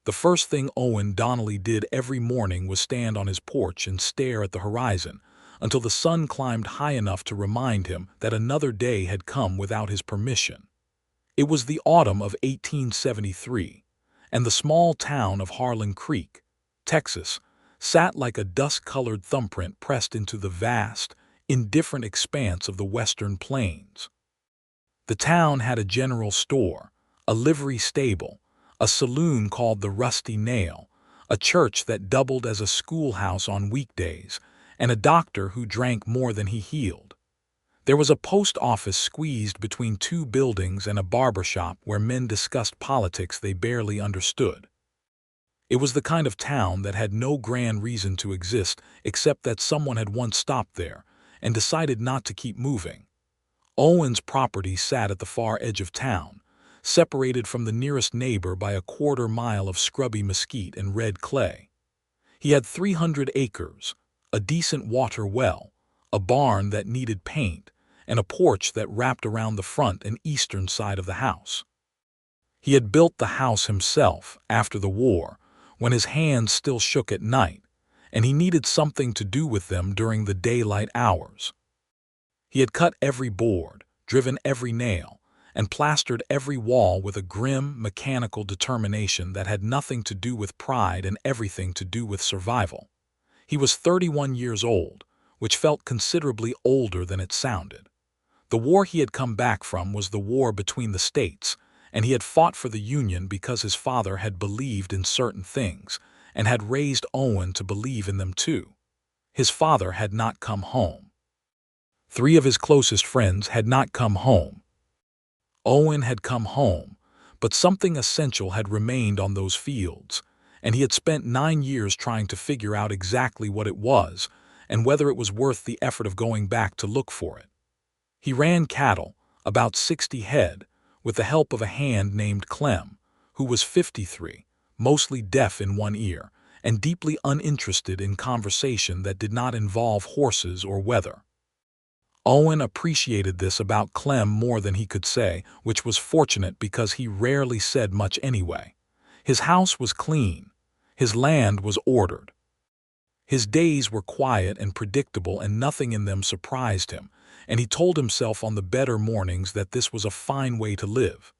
The first thing Owen Donnelly did every morning was stand on his porch and stare at the horizon until the sun climbed high enough to remind him that another day had come without his permission. It was the autumn of 1873, and the small town of Harlan Creek, Texas, sat like a dust-colored thumbprint pressed into the vast, indifferent expanse of the western plains. The town had a general store, a livery stable, a saloon called the Rusty Nail, a church that doubled as a schoolhouse on weekdays, and a doctor who drank more than he healed. There was a post office squeezed between two buildings and a barber shop where men discussed politics they barely understood. It was the kind of town that had no grand reason to exist except that someone had once stopped there and decided not to keep moving. Owen's property sat at the far edge of town, separated from the nearest neighbor by a quarter-mile of scrubby mesquite and red clay. He had 300 acres, a decent water well, a barn that needed paint, and a porch that wrapped around the front and eastern side of the house. He had built the house himself after the war, when his hands still shook at night, and he needed something to do with them during the daylight hours. He had cut every board, driven every nail, and plastered every wall with a grim, mechanical determination that had nothing to do with pride and everything to do with survival. He was 31 years old, which felt considerably older than it sounded. The war he had come back from was the war between the states, and he had fought for the Union because his father had believed in certain things and had raised Owen to believe in them too. His father had not come home. 3 of his closest friends had not come home. Owen had come home, but something essential had remained on those fields, and he had spent 9 years trying to figure out exactly what it was and whether it was worth the effort of going back to look for it. He ran cattle, about 60 head, with the help of a hand named Clem, who was 53, mostly deaf in one ear, and deeply uninterested in conversation that did not involve horses or weather. Owen appreciated this about Clem more than he could say, which was fortunate because he rarely said much anyway. His house was clean. His land was ordered. His days were quiet and predictable, and nothing in them surprised him, and he told himself on the better mornings that this was a fine way to live.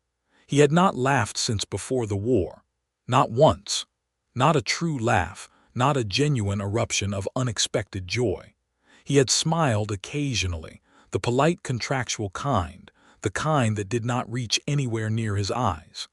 He had not laughed since before the war. Not once. Not a true laugh, not a genuine eruption of unexpected joy. He had smiled occasionally, the polite contractual kind, the kind that did not reach anywhere near his eyes.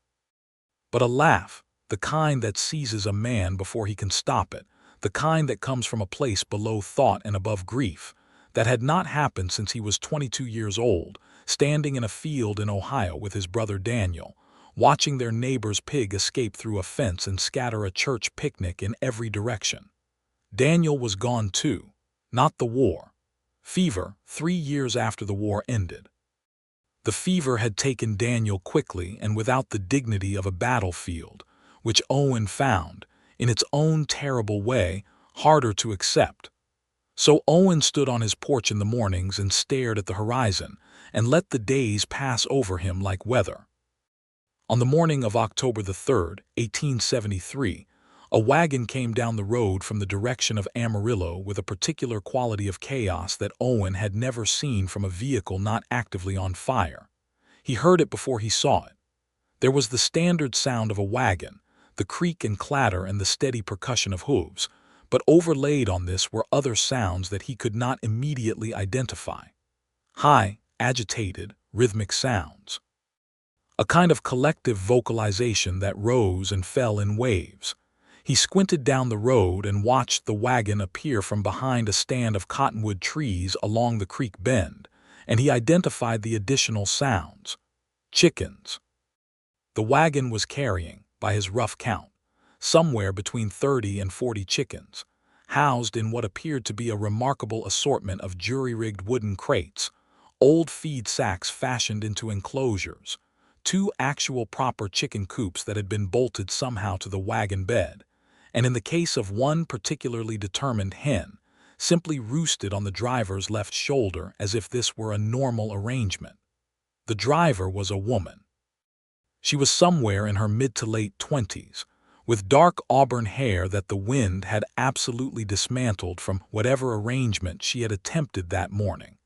But a laugh, the kind that seizes a man before he can stop it, the kind that comes from a place below thought and above grief, that had not happened since he was 22 years old, standing in a field in Ohio with his brother Daniel, watching their neighbor's pig escape through a fence and scatter a church picnic in every direction. Daniel was gone too. Not the war. Fever, 3 years after the war ended. The fever had taken Daniel quickly and without the dignity of a battlefield, which Owen found, in its own terrible way, harder to accept. So Owen stood on his porch in the mornings and stared at the horizon and let the days pass over him like weather. On the morning of October the 3rd, 1873, a wagon came down the road from the direction of Amarillo with a particular quality of chaos that Owen had never seen from a vehicle not actively on fire. He heard it before he saw it. There was the standard sound of a wagon, the creak and clatter and the steady percussion of hooves, but overlaid on this were other sounds that he could not immediately identify. High, agitated, rhythmic sounds. A kind of collective vocalization that rose and fell in waves. He squinted down the road and watched the wagon appear from behind a stand of cottonwood trees along the creek bend, and he identified the additional sounds. Chickens. The wagon was carrying, by his rough count, somewhere between 30 and 40 chickens, housed in what appeared to be a remarkable assortment of jury-rigged wooden crates, old feed sacks fashioned into enclosures, 2 actual proper chicken coops that had been bolted somehow to the wagon bed, and in the case of one particularly determined hen, simply roosted on the driver's left shoulder as if this were a normal arrangement. The driver was a woman. She was somewhere in her mid to late 20s, with dark auburn hair that the wind had absolutely dismantled from whatever arrangement she had attempted that morning,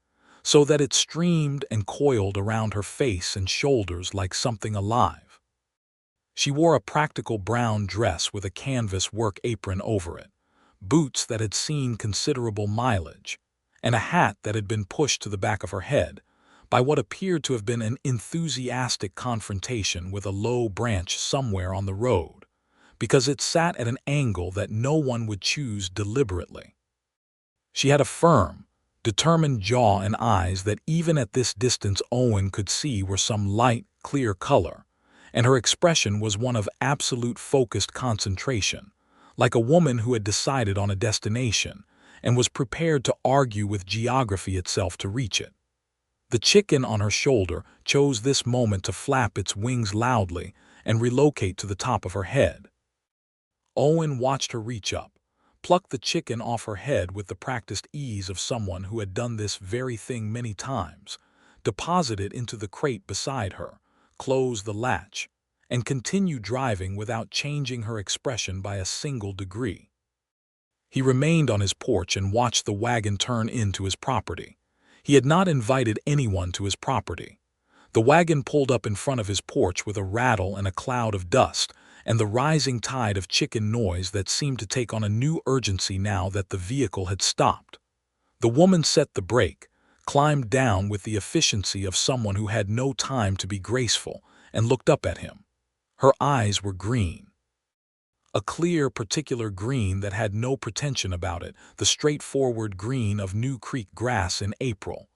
so that it streamed and coiled around her face and shoulders like something alive. She wore a practical brown dress with a canvas work apron over it, boots that had seen considerable mileage, and a hat that had been pushed to the back of her head by what appeared to have been an enthusiastic confrontation with a low branch somewhere on the road, because it sat at an angle that no one would choose deliberately. She had a firm, determined jaw and eyes that even at this distance Owen could see were some light, clear color, and her expression was one of absolute focused concentration, like a woman who had decided on a destination and was prepared to argue with geography itself to reach it. The chicken on her shoulder chose this moment to flap its wings loudly and relocate to the top of her head. Owen watched her reach up, pluck the chicken off her head with the practiced ease of someone who had done this very thing many times, deposit it into the crate beside her, close the latch, and continue driving without changing her expression by a single degree. He remained on his porch and watched the wagon turn into his property. He had not invited anyone to his property. The wagon pulled up in front of his porch with a rattle and a cloud of dust, and the rising tide of chicken noise that seemed to take on a new urgency now that the vehicle had stopped. The woman set the brake, climbed down with the efficiency of someone who had no time to be graceful, and looked up at him. Her eyes were green. A clear, particular green that had no pretension about it, the straightforward green of New Creek grass in April.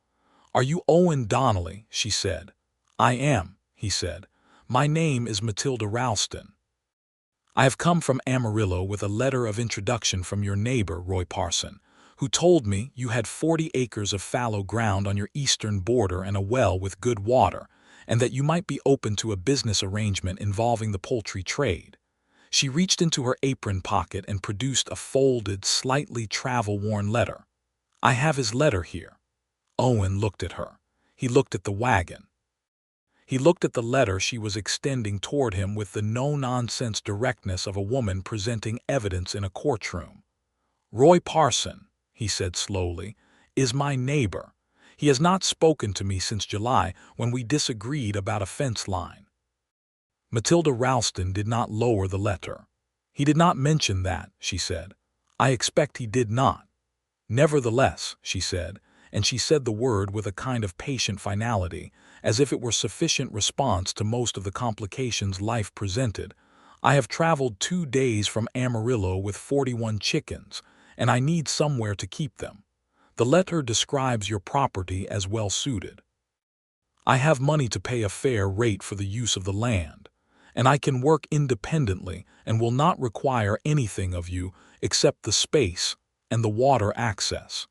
"Are you Owen Donnelly?" she said. "I am," he said. "My name is Matilda Ralston. I have come from Amarillo with a letter of introduction from your neighbor, Roy Parson, who told me you had 40 acres of fallow ground on your eastern border and a well with good water, and that you might be open to a business arrangement involving the poultry trade." She reached into her apron pocket and produced a folded, slightly travel-worn letter. "I have his letter here." Owen looked at her. He looked at the wagon. He looked at the letter she was extending toward him with the no-nonsense directness of a woman presenting evidence in a courtroom. "Roy Parson," he said slowly, "is my neighbor. He has not spoken to me since July, when we disagreed about a fence line." Matilda Ralston did not lower the letter. "He did not mention that," she said. "I expect he did not." "Nevertheless," she said, and she said the word with a kind of patient finality, as if it were sufficient response to most of the complications life presented, "I have traveled 2 days from Amarillo with 41 chickens, and I need somewhere to keep them. The letter describes your property as well suited. I have money to pay a fair rate for the use of the land, and I can work independently and will not require anything of you except the space and the water access.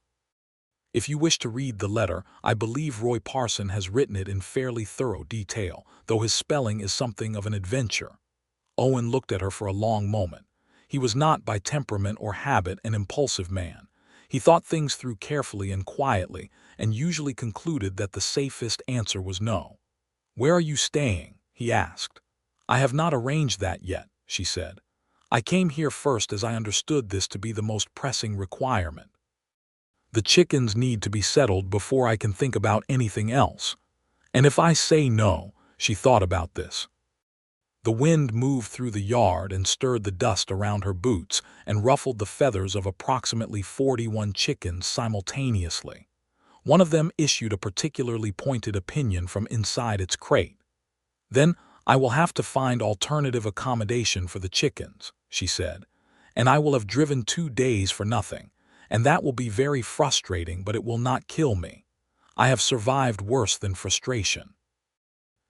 If you wish to read the letter, I believe Roy Parson has written it in fairly thorough detail, though his spelling is something of an adventure." Owen looked at her for a long moment. He was not by temperament or habit an impulsive man. He thought things through carefully and quietly, and usually concluded that the safest answer was no. "Where are you staying?" he asked. "I have not arranged that yet," she said. "I came here first as I understood this to be the most pressing requirement. The chickens need to be settled before I can think about anything else. And if I say no," she thought about this. The wind moved through the yard and stirred the dust around her boots and ruffled the feathers of approximately 41 chickens simultaneously. One of them issued a particularly pointed opinion from inside its crate. "Then I will have to find alternative accommodation for the chickens," she said, "and I will have driven 2 days for nothing, and that will be very frustrating, but it will not kill me. I have survived worse than frustration."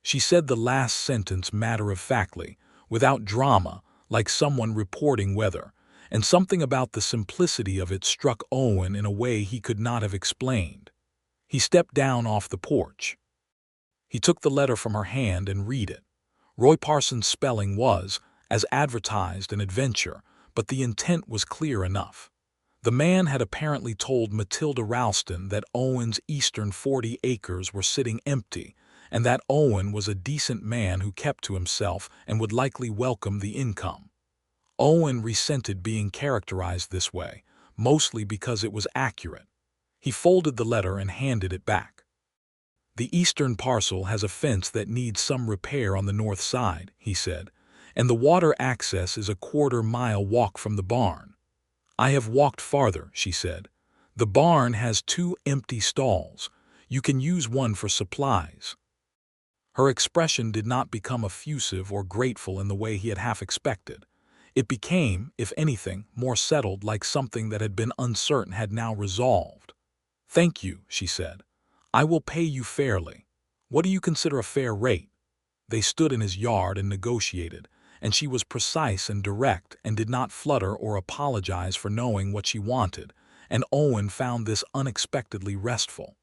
She said the last sentence matter-of-factly, without drama, like someone reporting weather, and something about the simplicity of it struck Owen in a way he could not have explained. He stepped down off the porch. He took the letter from her hand and read it. Roy Parson's spelling was, as advertised, an adventure, but the intent was clear enough. The man had apparently told Matilda Ralston that Owen's eastern 40 acres were sitting empty, and that Owen was a decent man who kept to himself and would likely welcome the income. Owen resented being characterized this way, mostly because it was accurate. He folded the letter and handed it back. "The eastern parcel has a fence that needs some repair on the north side," he said, "and the water access is a quarter-mile walk from the barn." "I have walked farther," she said. "The barn has 2 empty stalls. You can use one for supplies." Her expression did not become effusive or grateful in the way he had half expected. It became, if anything, more settled, like something that had been uncertain had now resolved. "Thank you," she said. "I will pay you fairly. What do you consider a fair rate?" They stood in his yard and negotiated, and she was precise and direct and did not flutter or apologize for knowing what she wanted, and Owen found this unexpectedly restful.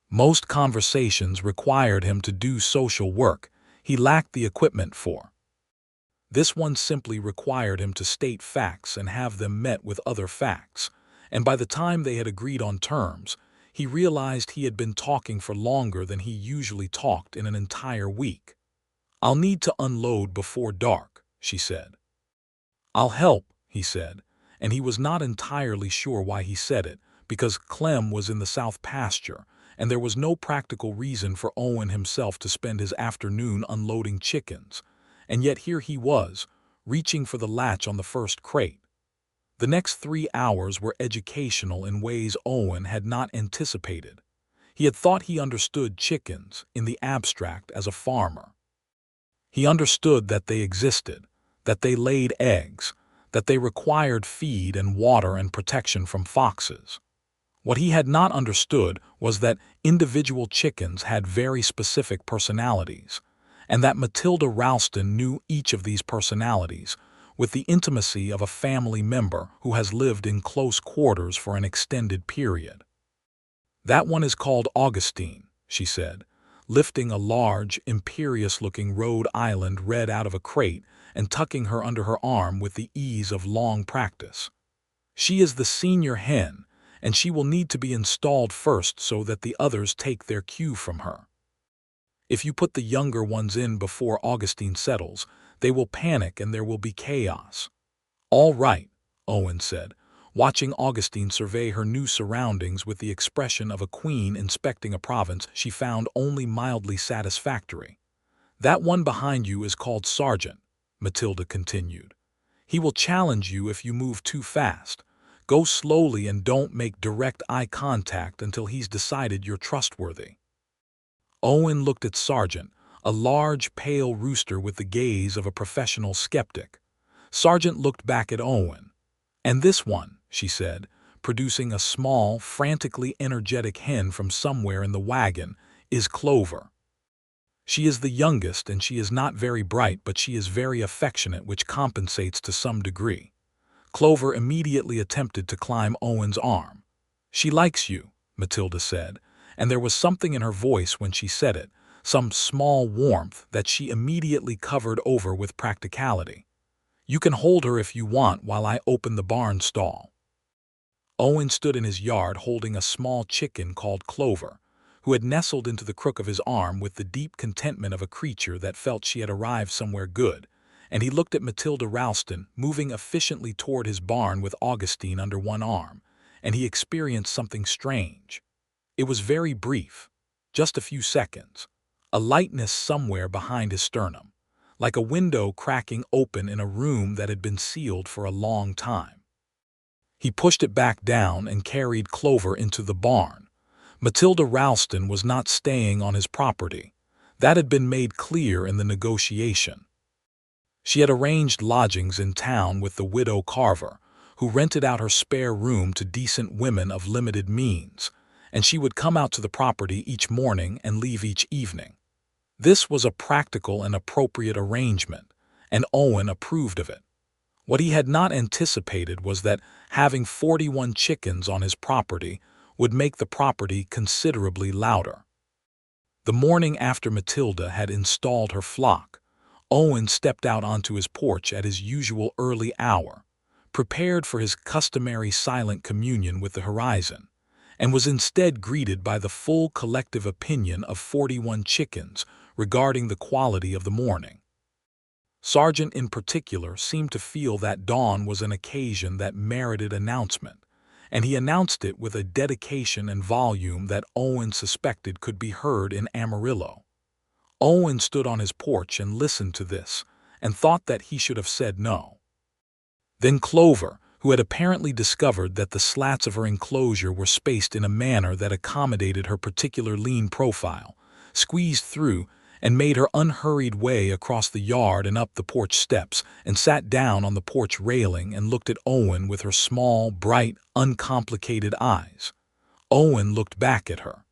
Most conversations required him to do social work he lacked the equipment for. This one simply required him to state facts and have them met with other facts, and by the time they had agreed on terms, he realized he had been talking for longer than he usually talked in an entire week. "I'll need to unload before dark," she said. "I'll help," he said, and he was not entirely sure why he said it, because Clem was in the south pasture, and there was no practical reason for Owen himself to spend his afternoon unloading chickens, and yet here he was, reaching for the latch on the first crate. The next 3 hours were educational in ways Owen had not anticipated. He had thought he understood chickens, in the abstract, as a farmer. He understood that they existed, that they laid eggs, that they required feed and water and protection from foxes. What he had not understood was that individual chickens had very specific personalities, and that Matilda Ralston knew each of these personalities with the intimacy of a family member who has lived in close quarters for an extended period. "That one is called Augustine," she said, lifting a large, imperious-looking Rhode Island red out of a crate and tucking her under her arm with the ease of long practice. "She is the senior hen, and she will need to be installed first so that the others take their cue from her. If you put the younger ones in before Augustine settles, they will panic and there will be chaos." "All right," Owen said, watching Augustine survey her new surroundings with the expression of a queen inspecting a province she found only mildly satisfactory. "That one behind you is called Sergeant," Matilda continued. "He will challenge you if you move too fast. Go slowly and don't make direct eye contact until he's decided you're trustworthy." Owen looked at Sergeant, a large, pale rooster with the gaze of a professional skeptic. Sergeant looked back at Owen. "And this one," she said, producing a small, frantically energetic hen from somewhere in the wagon, "is Clover. She is the youngest and she is not very bright, but she is very affectionate, which compensates to some degree." Clover immediately attempted to climb Owen's arm. "She likes you," Matilda said, and there was something in her voice when she said it, some small warmth that she immediately covered over with practicality. "You can hold her if you want while I open the barn stall." Owen stood in his yard holding a small chicken called Clover, who had nestled into the crook of his arm with the deep contentment of a creature that felt she had arrived somewhere good, and he looked at Matilda Ralston moving efficiently toward his barn with Augustine under one arm, and he experienced something strange. It was very brief, just a few seconds, a lightness somewhere behind his sternum, like a window cracking open in a room that had been sealed for a long time. He pushed it back down and carried Clover into the barn. Matilda Ralston was not staying on his property. That had been made clear in the negotiation. She had arranged lodgings in town with the widow Carver, who rented out her spare room to decent women of limited means, and she would come out to the property each morning and leave each evening. This was a practical and appropriate arrangement, and Owen approved of it. What he had not anticipated was that having 41 chickens on his property would make the property considerably louder. The morning after Matilda had installed her flock, Owen stepped out onto his porch at his usual early hour, prepared for his customary silent communion with the horizon, and was instead greeted by the full collective opinion of 41 chickens regarding the quality of the morning. Sargent in particular seemed to feel that dawn was an occasion that merited announcement, and he announced it with a dedication and volume that Owen suspected could be heard in Amarillo. Owen stood on his porch and listened to this, and thought that he should have said no. Then Clover, who had apparently discovered that the slats of her enclosure were spaced in a manner that accommodated her particular lean profile, squeezed through and made her unhurried way across the yard and up the porch steps, and sat down on the porch railing and looked at Owen with her small, bright, uncomplicated eyes. Owen looked back at her.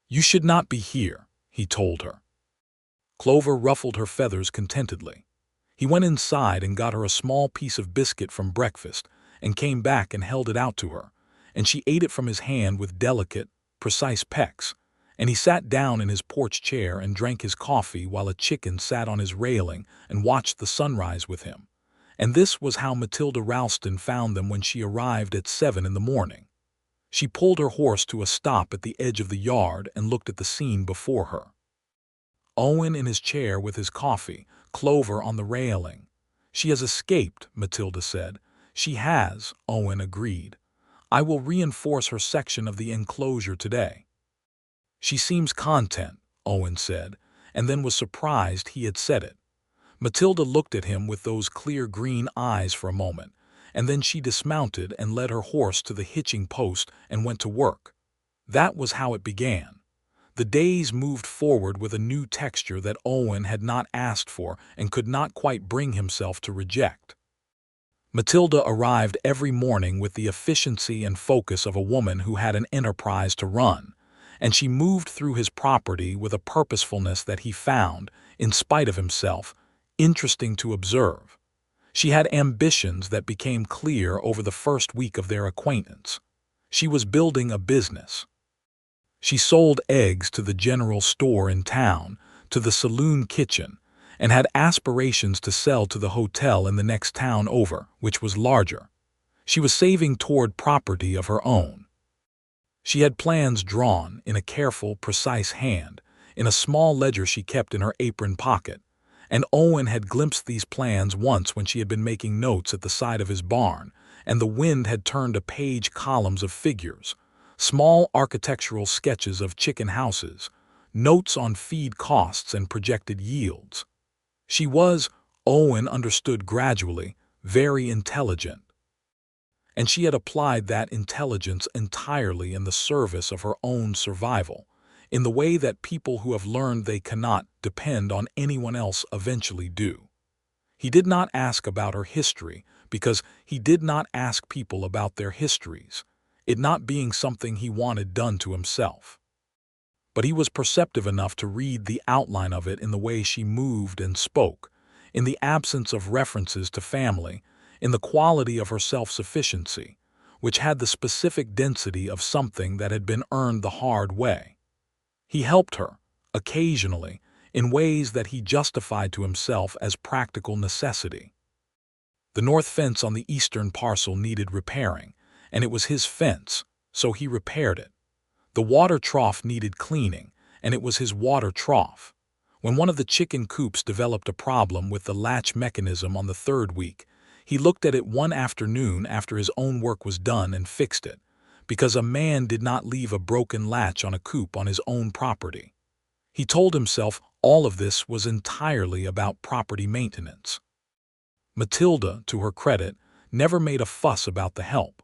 "You should not be here," he told her. Clover ruffled her feathers contentedly. He went inside and got her a small piece of biscuit from breakfast, and came back and held it out to her, and she ate it from his hand with delicate, precise pecks, and he sat down in his porch chair and drank his coffee while a chicken sat on his railing and watched the sunrise with him. And this was how Matilda Ralston found them when she arrived at 7 in the morning. She pulled her horse to a stop at the edge of the yard and looked at the scene before her. Owen in his chair with his coffee, Clover on the railing. "She has escaped," Matilda said. "She has," Owen agreed. "I will reinforce her section of the enclosure today." "She seems content," Owen said, and then was surprised he had said it. Matilda looked at him with those clear green eyes for a moment, and then she dismounted and led her horse to the hitching post and went to work. That was how it began. The days moved forward with a new texture that Owen had not asked for and could not quite bring himself to reject. Matilda arrived every morning with the efficiency and focus of a woman who had an enterprise to run, and she moved through his property with a purposefulness that he found, in spite of himself, interesting to observe. She had ambitions that became clear over the first week of their acquaintance. She was building a business. She sold eggs to the general store in town, to the saloon kitchen, and had aspirations to sell to the hotel in the next town over, which was larger. She was saving toward property of her own. She had plans drawn, in a careful, precise hand, in a small ledger she kept in her apron pocket, and Owen had glimpsed these plans once when she had been making notes at the side of his barn, and the wind had turned a page columns of figures, small architectural sketches of chicken houses, notes on feed costs and projected yields. She was, Owen understood gradually, very intelligent. And she had applied that intelligence entirely in the service of her own survival, in the way that people who have learned they cannot depend on anyone else eventually do. He did not ask about her history because he did not ask people about their histories, it not being something he wanted done to himself. But he was perceptive enough to read the outline of it in the way she moved and spoke, in the absence of references to family, in the quality of her self-sufficiency, which had the specific density of something that had been earned the hard way. He helped her, occasionally, in ways that he justified to himself as practical necessity. The north fence on the eastern parcel needed repairing, and it was his fence, so he repaired it. The water trough needed cleaning, and it was his water trough. When one of the chicken coops developed a problem with the latch mechanism on the third week, he looked at it one afternoon after his own work was done and fixed it, because a man did not leave a broken latch on a coop on his own property. He told himself all of this was entirely about property maintenance. Matilda, to her credit, never made a fuss about the help.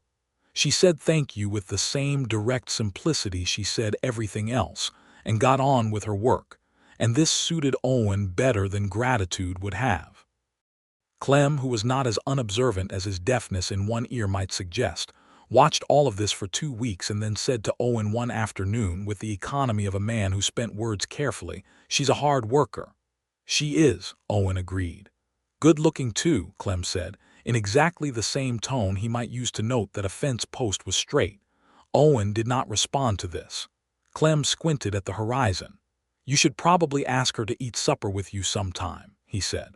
She said thank you with the same direct simplicity she said everything else, and got on with her work, and this suited Owen better than gratitude would have. Clem, who was not as unobservant as his deafness in one ear might suggest, watched all of this for 2 weeks and then said to Owen one afternoon with the economy of a man who spent words carefully, "She's a hard worker." "She is," Owen agreed. "Good-looking too," Clem said, in exactly the same tone he might use to note that a fence post was straight. Owen did not respond to this. Clem squinted at the horizon. "You should probably ask her to eat supper with you sometime," he said.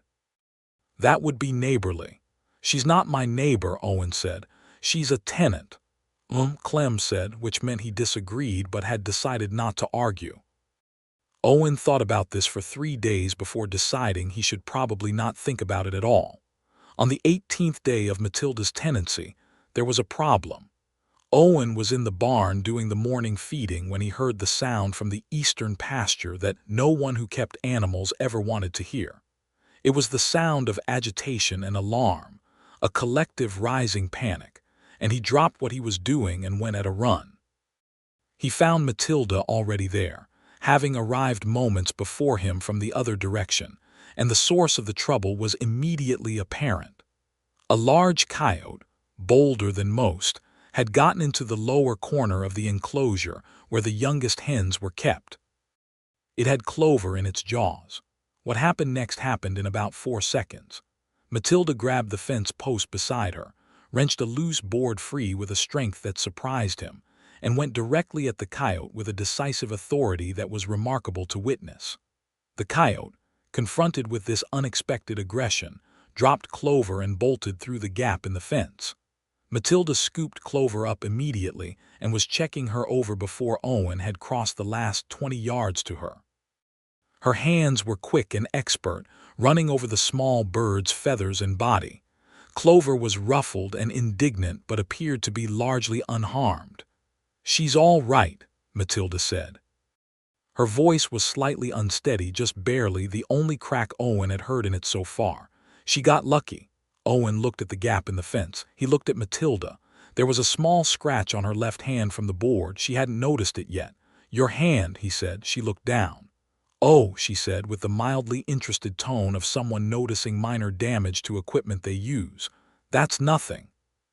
"That would be neighborly." "She's not my neighbor," Owen said. "She's a tenant." Clem said, which meant he disagreed but had decided not to argue. Owen thought about this for 3 days before deciding he should probably not think about it at all. On the 18th day of Matilda's tenancy, there was a problem. Owen was in the barn doing the morning feeding when he heard the sound from the eastern pasture that no one who kept animals ever wanted to hear. It was the sound of agitation and alarm, a collective rising panic, and he dropped what he was doing and went at a run. He found Matilda already there, having arrived moments before him from the other direction, and the source of the trouble was immediately apparent. A large coyote, bolder than most, had gotten into the lower corner of the enclosure where the youngest hens were kept. It had Clover in its jaws. What happened next happened in about 4 seconds. Matilda grabbed the fence post beside her, wrenched a loose board free with a strength that surprised him, and went directly at the coyote with a decisive authority that was remarkable to witness. The coyote, confronted with this unexpected aggression, dropped Clover and bolted through the gap in the fence. Matilda scooped Clover up immediately and was checking her over before Owen had crossed the last 20 yards to her. Her hands were quick and expert, running over the small bird's feathers and body. Clover was ruffled and indignant but appeared to be largely unharmed. "She's all right," Matilda said. Her voice was slightly unsteady, just barely the only crack Owen had heard in it so far. "She got lucky." Owen looked at the gap in the fence. He looked at Matilda. There was a small scratch on her left hand from the board. She hadn't noticed it yet. "Your hand," he said. She looked down. "Oh," she said with the mildly interested tone of someone noticing minor damage to equipment they use. "That's nothing."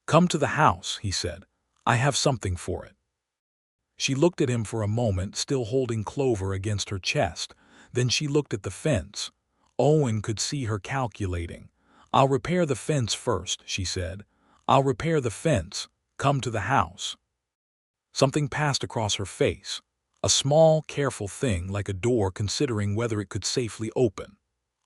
"Come to the house," he said. "I have something for it." She looked at him for a moment, still holding Clover against her chest. Then she looked at the fence. Owen could see her calculating. "I'll repair the fence first," she said. "I'll repair the fence. Come to the house." Something passed across her face. A small, careful thing like a door considering whether it could safely open.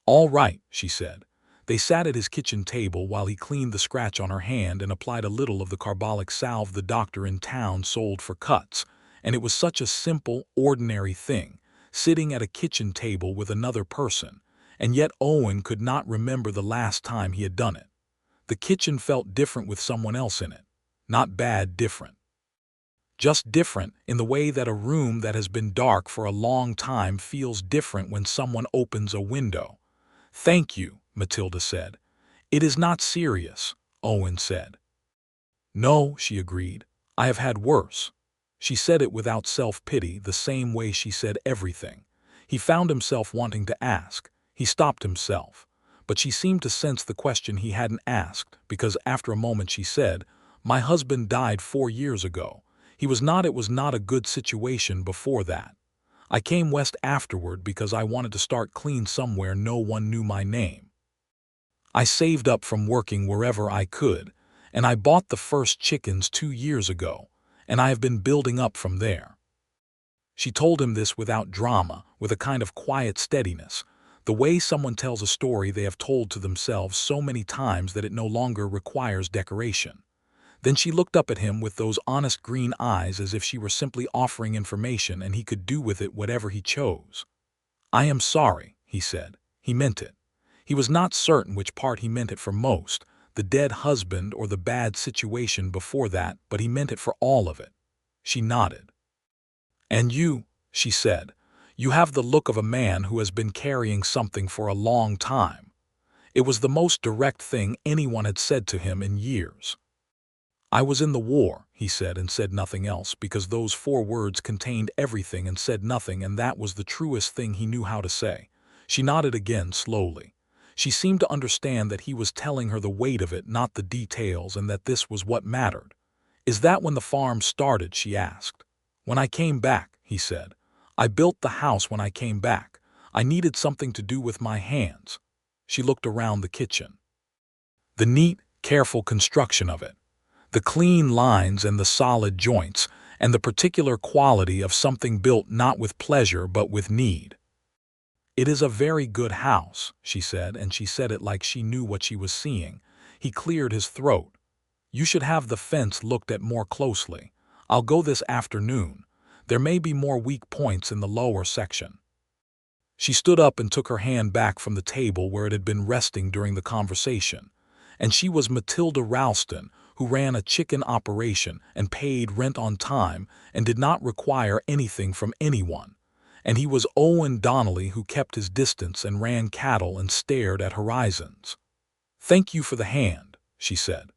"All right," she said. They sat at his kitchen table while he cleaned the scratch on her hand and applied a little of the carbolic salve the doctor in town sold for cuts. And it was such a simple, ordinary thing, sitting at a kitchen table with another person, and yet Owen could not remember the last time he had done it. The kitchen felt different with someone else in it. Not bad different. Just different in the way that a room that has been dark for a long time feels different when someone opens a window. "Thank you," Matilda said. "It is not serious," Owen said. "No," she agreed. "I have had worse." She said it without self-pity, the same way she said everything. He found himself wanting to ask. He stopped himself. But she seemed to sense the question he hadn't asked, because after a moment she said, "My husband died 4 years ago. It was not a good situation before that. I came west afterward because I wanted to start clean somewhere no one knew my name. I saved up from working wherever I could, and I bought the first chickens 2 years ago, and I have been building up from there." She told him this without drama, with a kind of quiet steadiness, the way someone tells a story they have told to themselves so many times that it no longer requires decoration. Then she looked up at him with those honest green eyes as if she were simply offering information and he could do with it whatever he chose. "I am sorry," he said. He meant it. He was not certain which part he meant it for most, the dead husband or the bad situation before that, but he meant it for all of it. She nodded. "And you," she said, "you have the look of a man who has been carrying something for a long time." It was the most direct thing anyone had said to him in years. "I was in the war," he said, and said nothing else, because those 4 words contained everything and said nothing, and that was the truest thing he knew how to say. She nodded again slowly. She seemed to understand that he was telling her the weight of it, not the details, and that this was what mattered. "Is that when the farm started?" she asked. "When I came back," he said. "I built the house when I came back. I needed something to do with my hands." She looked around the kitchen. The neat, careful construction of it. The clean lines and the solid joints, and the particular quality of something built not with pleasure but with need. "It is a very good house," she said, and she said it like she knew what she was seeing. He cleared his throat. "You should have the fence looked at more closely. I'll go this afternoon. There may be more weak points in the lower section." She stood up and took her hand back from the table where it had been resting during the conversation. And she was Matilda Ralston, who ran a chicken operation and paid rent on time and did not require anything from anyone. And he was Owen Donnelly, who kept his distance and ran cattle and stared at horizons. "Thank you for the hand," she said.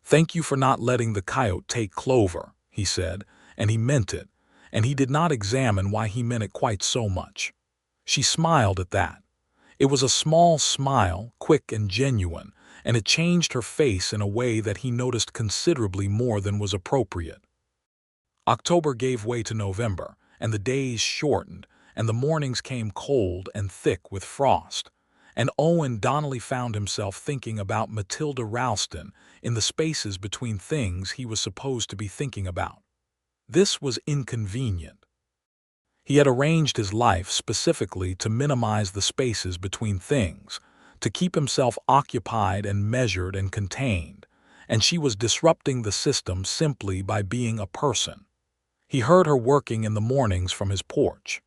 "Thank you for not letting the coyote take Clover," he said, and he meant it, and he did not examine why he meant it quite so much. She smiled at that. It was a small smile, quick and genuine, and it changed her face in a way that he noticed considerably more than was appropriate. October gave way to November, and the days shortened, and the mornings came cold and thick with frost. And Owen Donnelly found himself thinking about Matilda Ralston in the spaces between things he was supposed to be thinking about. This was inconvenient. He had arranged his life specifically to minimize the spaces between things, to keep himself occupied and measured and contained, and she was disrupting the system simply by being a person. He heard her working in the mornings from his porch.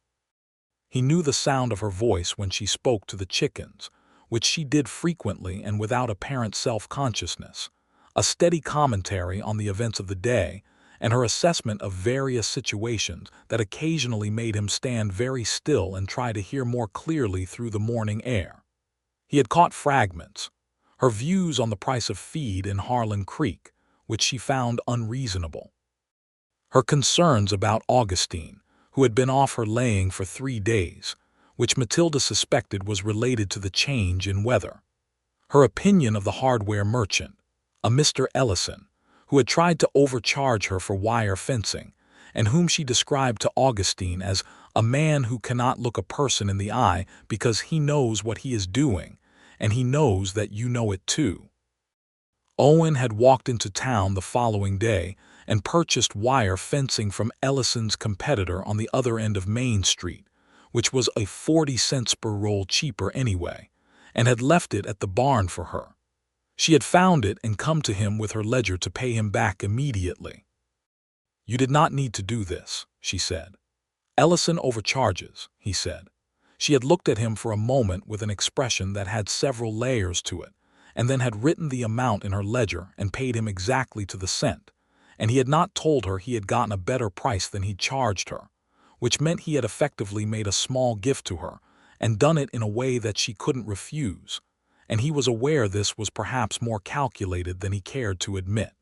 He knew the sound of her voice when she spoke to the chickens, which she did frequently and without apparent self-consciousness, a steady commentary on the events of the day, and her assessment of various situations that occasionally made him stand very still and try to hear more clearly through the morning air. He had caught fragments, her views on the price of feed in Harlan Creek, which she found unreasonable. Her concerns about Augustine, who had been off her laying for 3 days, which Matilda suspected was related to the change in weather. Her opinion of the hardware merchant, a Mr. Ellison, who had tried to overcharge her for wire fencing, and whom she described to Augustine as a man who cannot look a person in the eye because he knows what he is doing, and he knows that you know it too. Owen had walked into town the following day and purchased wire fencing from Ellison's competitor on the other end of Main Street, which was a 40 cents per roll cheaper anyway, and had left it at the barn for her. She had found it and come to him with her ledger to pay him back immediately. "You did not need to do this," she said. "Ellison overcharges," he said. She had looked at him for a moment with an expression that had several layers to it, and then had written the amount in her ledger and paid him exactly to the cent, and he had not told her he had gotten a better price than he charged her, which meant he had effectively made a small gift to her and done it in a way that she couldn't refuse, and he was aware this was perhaps more calculated than he cared to admit.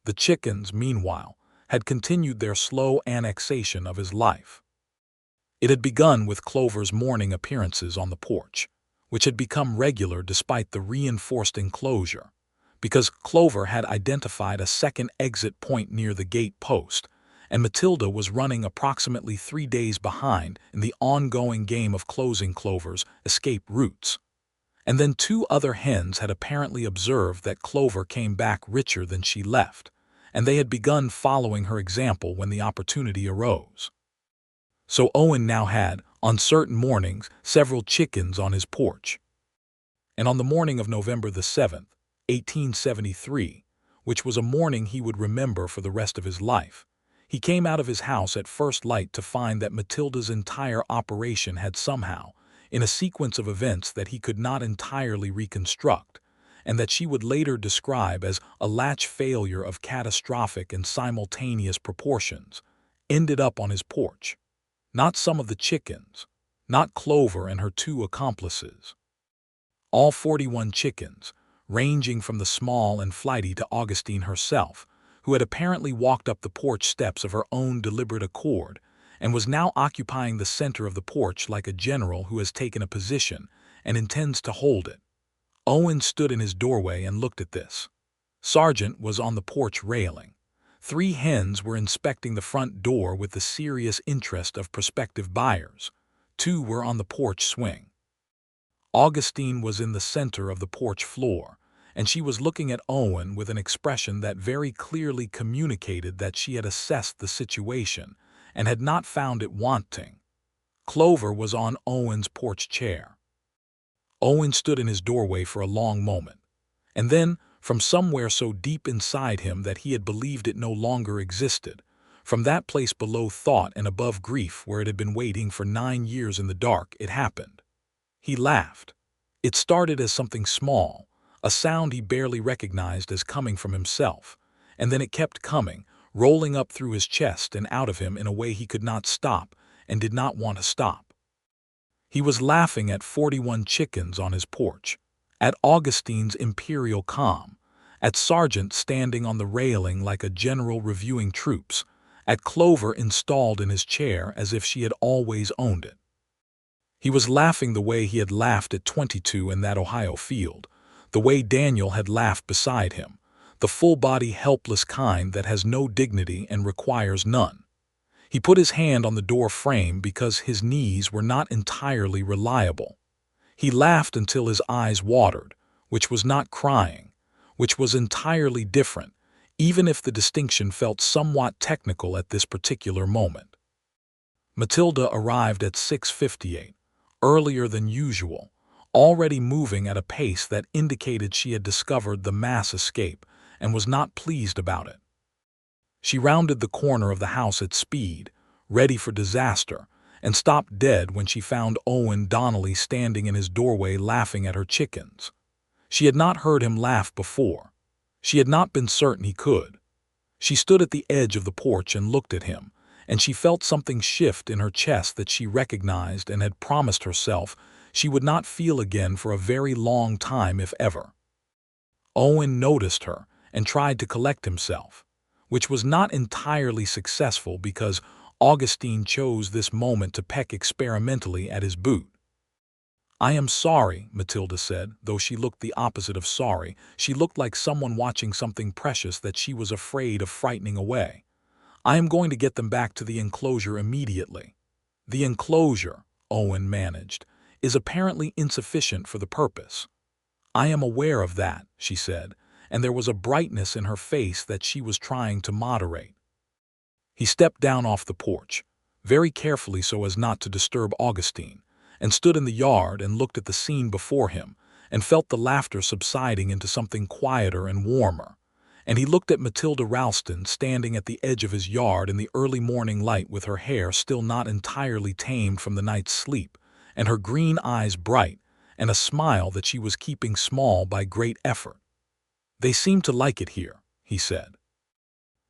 The chickens, meanwhile, had continued their slow annexation of his life. It had begun with Clover's morning appearances on the porch, which had become regular despite the reinforced enclosure, because Clover had identified a second exit point near the gate post, and Matilda was running approximately 3 days behind in the ongoing game of closing Clover's escape routes. And then 2 other hens had apparently observed that Clover came back richer than she left, and they had begun following her example when the opportunity arose. So Owen now had, on certain mornings, several chickens on his porch. And on the morning of November the 7th, 1873, which was a morning he would remember for the rest of his life, he came out of his house at first light to find that Matilda's entire operation had somehow, in a sequence of events that he could not entirely reconstruct, and that she would later describe as a latch failure of catastrophic and simultaneous proportions, ended up on his porch. Not some of the chickens, not Clover and her 2 accomplices. All 41 chickens, ranging from the small and flighty to Augustine herself, who had apparently walked up the porch steps of her own deliberate accord, and was now occupying the center of the porch like a general who has taken a position and intends to hold it. Owen stood in his doorway and looked at this. Sargent was on the porch railing. 3 hens were inspecting the front door with the serious interest of prospective buyers. 2 were on the porch swing. Augustine was in the center of the porch floor, and she was looking at Owen with an expression that very clearly communicated that she had assessed the situation and had not found it wanting. Clover was on Owen's porch chair. Owen stood in his doorway for a long moment, and then, from somewhere so deep inside him that he had believed it no longer existed, From that place below thought and above grief where it had been waiting for 9 years in the dark, it happened. He laughed. It started as something small, a sound he barely recognized as coming from himself, and then it kept coming, rolling up through his chest and out of him in a way he could not stop and did not want to stop. He was laughing at 41 chickens on his porch, at Augustine's imperial calm, at Sargent standing on the railing like a general reviewing troops, at Clover installed in his chair as if she had always owned it. He was laughing the way he had laughed at 22 in that Ohio field, the way Daniel had laughed beside him, the full-body helpless kind that has no dignity and requires none. He put his hand on the door frame because his knees were not entirely reliable. He laughed until his eyes watered, which was not crying, which was entirely different, even if the distinction felt somewhat technical at this particular moment. Matilda arrived at 6:58, earlier than usual, already moving at a pace that indicated she had discovered the mass escape and was not pleased about it. She rounded the corner of the house at speed, ready for disaster, and stopped dead when she found Owen Donnelly standing in his doorway laughing at her chickens. She had not heard him laugh before. She had not been certain he could. She stood at the edge of the porch and looked at him, and she felt something shift in her chest that she recognized and had promised herself she would not feel again for a very long time if ever. Owen noticed her and tried to collect himself, which was not entirely successful because Augustine chose this moment to peck experimentally at his boot. "I am sorry," Matilda said, though she looked the opposite of sorry. She looked like someone watching something precious that she was afraid of frightening away. "I am going to get them back to the enclosure immediately." "The enclosure," Owen managed, "is apparently insufficient for the purpose." "I am aware of that," she said, and there was a brightness in her face that she was trying to moderate. He stepped down off the porch, very carefully so as not to disturb Augustine, and stood in the yard and looked at the scene before him and felt the laughter subsiding into something quieter and warmer. And he looked at Matilda Ralston standing at the edge of his yard in the early morning light with her hair still not entirely tamed from the night's sleep, and her green eyes bright, and a smile that she was keeping small by great effort. "They seem to like it here," he said.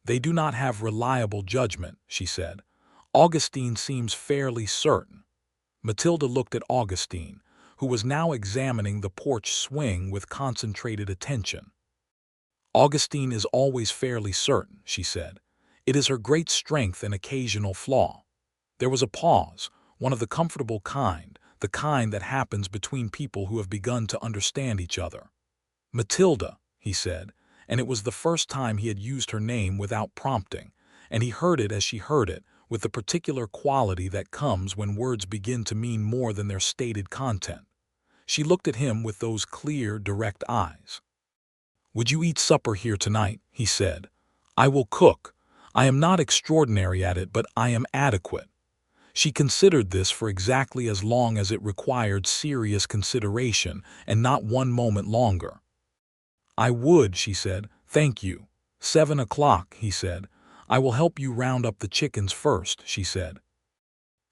"They do not have reliable judgment," she said. "Augustine seems fairly certain." Matilda looked at Augustine, who was now examining the porch swing with concentrated attention. "Augustine is always fairly certain," she said. "It is her great strength and occasional flaw." There was a pause, one of the comfortable kind, the kind that happens between people who have begun to understand each other. "Matilda," he said, and it was the first time he had used her name without prompting, and he heard it as she heard it, with the particular quality that comes when words begin to mean more than their stated content. She looked at him with those clear, direct eyes. "Would you eat supper here tonight?" he said. "I will cook. I am not extraordinary at it, but I am adequate." She considered this for exactly as long as it required serious consideration, and not one moment longer. "I would," she said. "Thank you." 7 o'clock, he said. "I will help you round up the chickens first," she said.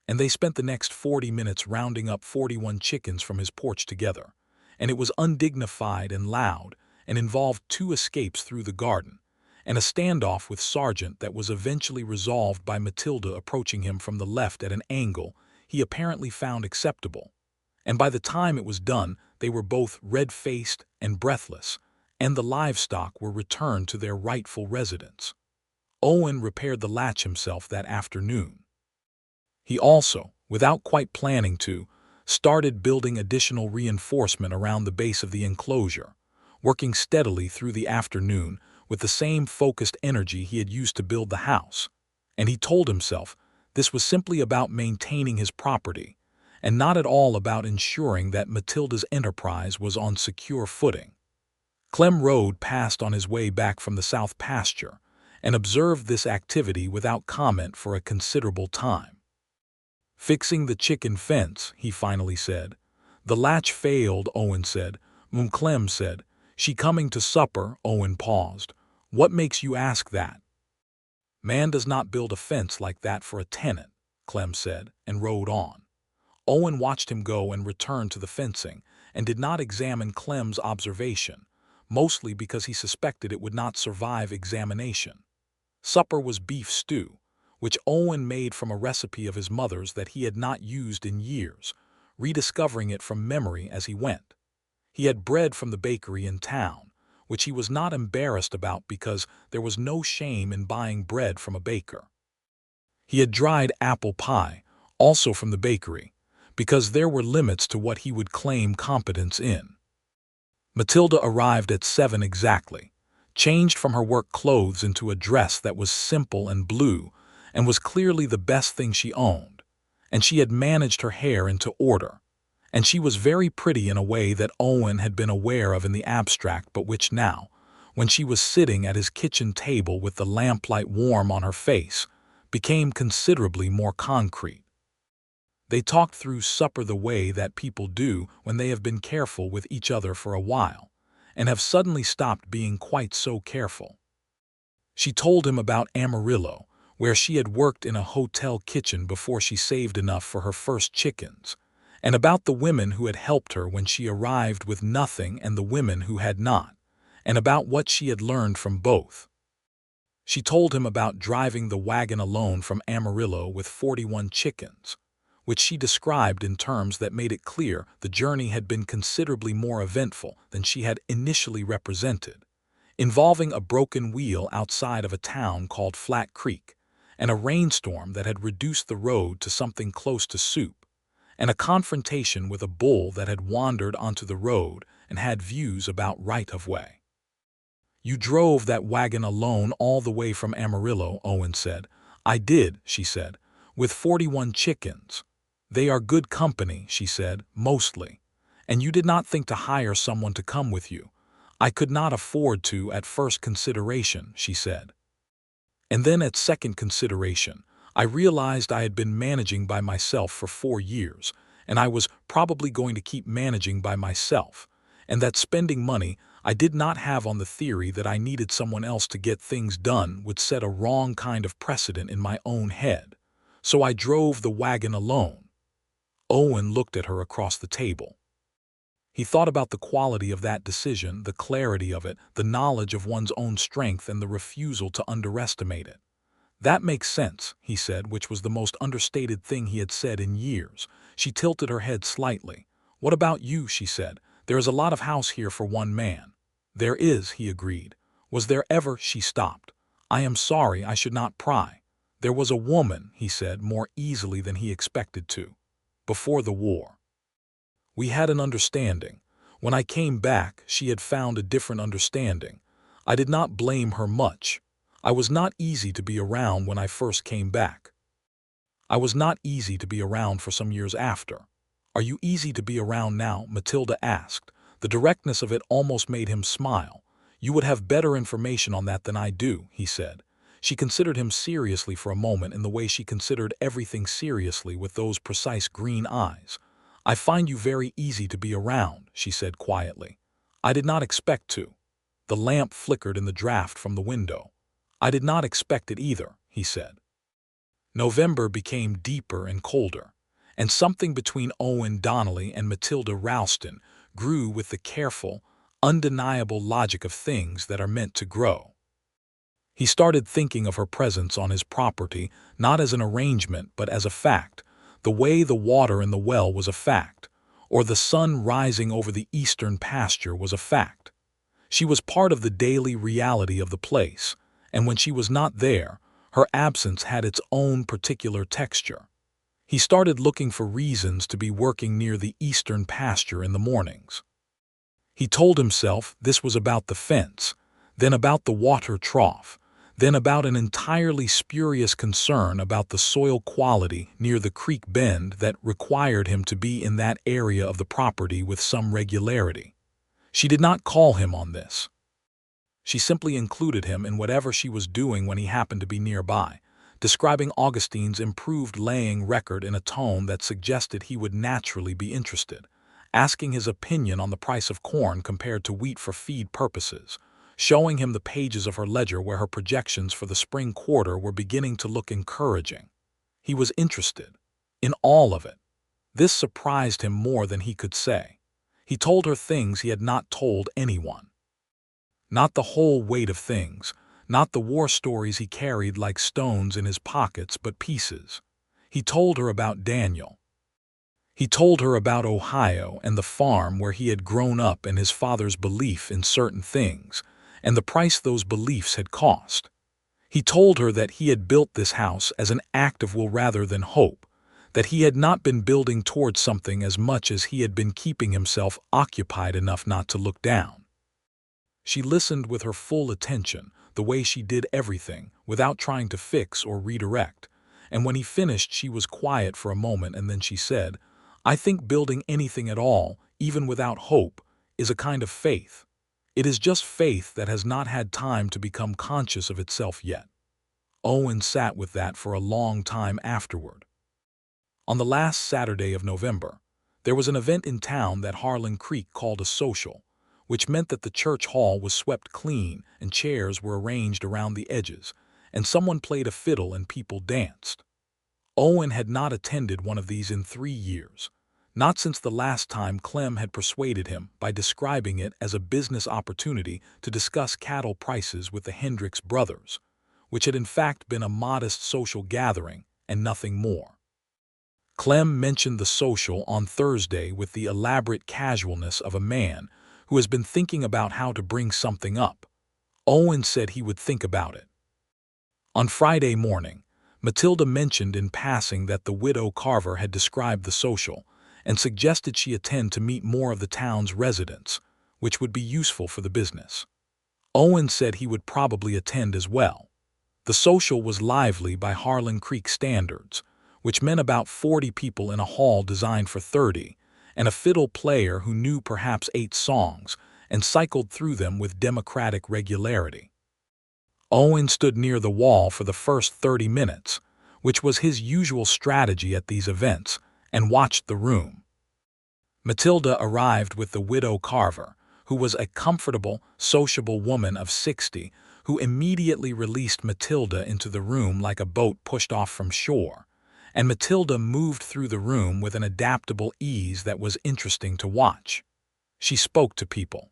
And they spent the next 40 minutes rounding up 41 chickens from his porch together, and it was undignified and loud, and involved 2 escapes through the garden, and a standoff with Sargent that was eventually resolved by Matilda approaching him from the left at an angle he apparently found acceptable. And by the time it was done, they were both red-faced and breathless, and the livestock were returned to their rightful residents. Owen repaired the latch himself that afternoon. He also, without quite planning to, started building additional reinforcement around the base of the enclosure, working steadily through the afternoon with the same focused energy he had used to build the house. And he told himself this was simply about maintaining his property, and not at all about ensuring that Matilda's enterprise was on secure footing. Clem rode past on his way back from the south pasture, and observed this activity without comment for a considerable time. "Fixing the chicken fence," he finally said. "The latch failed," Owen said. Clem said. "She coming to supper?" Owen paused. "What makes you ask that?" Man does not build a fence like that for a tenant, Clem said, and rode on. Owen watched him go and return to the fencing, and did not examine Clem's observation, mostly because he suspected it would not survive examination. Supper was beef stew, which Owen made from a recipe of his mother's that he had not used in years, rediscovering it from memory as he went. He had bread from the bakery in town, which he was not embarrassed about because there was no shame in buying bread from a baker. He had dried apple pie, also from the bakery, because there were limits to what he would claim competence in. Matilda arrived at 7 exactly, changed from her work clothes into a dress that was simple and blue and was clearly the best thing she owned, and she had managed her hair into order, and she was very pretty in a way that Owen had been aware of in the abstract, but which now, when she was sitting at his kitchen table with the lamplight warm on her face, became considerably more concrete. They talked through supper the way that people do when they have been careful with each other for a while, and have suddenly stopped being quite so careful. She told him about Amarillo, where she had worked in a hotel kitchen before she saved enough for her first chickens, and about the women who had helped her when she arrived with nothing and the women who had not, and about what she had learned from both. She told him about driving the wagon alone from Amarillo with 41 chickens, which she described in terms that made it clear the journey had been considerably more eventful than she had initially represented, involving a broken wheel outside of a town called Flat Creek, and a rainstorm that had reduced the road to something close to soup, and a confrontation with a bull that had wandered onto the road and had views about right-of-way. "You drove that wagon alone all the way from Amarillo," Owen said. "I did," she said, "with 41 chickens. They are good company," she said, "mostly. And you did not think to hire someone to come with you." "I could not afford to at first consideration," she said. "And then at second consideration, I realized I had been managing by myself for 4 years, and I was probably going to keep managing by myself, and that spending money I did not have on the theory that I needed someone else to get things done would set a wrong kind of precedent in my own head. So I drove the wagon alone." Owen looked at her across the table. He thought about the quality of that decision, the clarity of it, the knowledge of one's own strength, and the refusal to underestimate it. "That makes sense," he said, which was the most understated thing he had said in years. She tilted her head slightly. "What about you?" she said. "There is a lot of house here for one man." "There is," he agreed. "Was there ever—" She stopped. "I am sorry, I should not pry." "There was a woman," he said, more easily than he expected to. "Before the war. We had an understanding. When I came back, she had found a different understanding. I did not blame her much. I was not easy to be around when I first came back. I was not easy to be around for some years after." "Are you easy to be around now?" Matilda asked. The directness of it almost made him smile. "You would have better information on that than I do," he said. She considered him seriously for a moment in the way she considered everything seriously, with those precise green eyes. "I find you very easy to be around," she said quietly. "I did not expect to." The lamp flickered in the draught from the window. "I did not expect it either," he said. November became deeper and colder, and something between Owen Donnelly and Matilda Ralston grew with the careful, undeniable logic of things that are meant to grow. He started thinking of her presence on his property not as an arrangement but as a fact, the way the water in the well was a fact, or the sun rising over the eastern pasture was a fact. She was part of the daily reality of the place, and when she was not there, her absence had its own particular texture. He started looking for reasons to be working near the eastern pasture in the mornings. He told himself this was about the fence, then about the water trough, then about an entirely spurious concern about the soil quality near the creek bend that required him to be in that area of the property with some regularity. She did not call him on this. She simply included him in whatever she was doing when he happened to be nearby, describing Augustine's improved laying record in a tone that suggested he would naturally be interested, asking his opinion on the price of corn compared to wheat for feed purposes, showing him the pages of her ledger where her projections for the spring quarter were beginning to look encouraging. He was interested in all of it. This surprised him more than he could say. He told her things he had not told anyone. Not the whole weight of things, not the war stories he carried like stones in his pockets, but pieces. He told her about Daniel. He told her about Ohio and the farm where he had grown up and his father's belief in certain things, and the price those beliefs had cost. He told her that he had built this house as an act of will rather than hope, that he had not been building towards something as much as he had been keeping himself occupied enough not to look down. She listened with her full attention, the way she did everything, without trying to fix or redirect, and when he finished she was quiet for a moment and then she said, "I think building anything at all, even without hope, is a kind of faith. It is just faith that has not had time to become conscious of itself yet." Owen sat with that for a long time afterward. On the last Saturday of November, there was an event in town that Harlan Creek called a social, which meant that the church hall was swept clean and chairs were arranged around the edges, and someone played a fiddle and people danced. Owen had not attended one of these in 3 years, not since the last time Clem had persuaded him by describing it as a business opportunity to discuss cattle prices with the Hendricks brothers, which had in fact been a modest social gathering and nothing more. Clem mentioned the social on Thursday with the elaborate casualness of a man who has been thinking about how to bring something up. Owen said he would think about it. On Friday morning, Matilda mentioned in passing that the widow Carver had described the social and suggested she attend to meet more of the town's residents, which would be useful for the business. Owen said he would probably attend as well. The social was lively by Harlan Creek standards, which meant about 40 people in a hall designed for 30, and a fiddle player who knew perhaps 8 songs and cycled through them with democratic regularity. Owen stood near the wall for the first 30 minutes, which was his usual strategy at these events, and watched the room. Matilda arrived with the widow Carver, who was a comfortable, sociable woman of 60, who immediately released Matilda into the room like a boat pushed off from shore, and Matilda moved through the room with an adaptable ease that was interesting to watch. She spoke to people.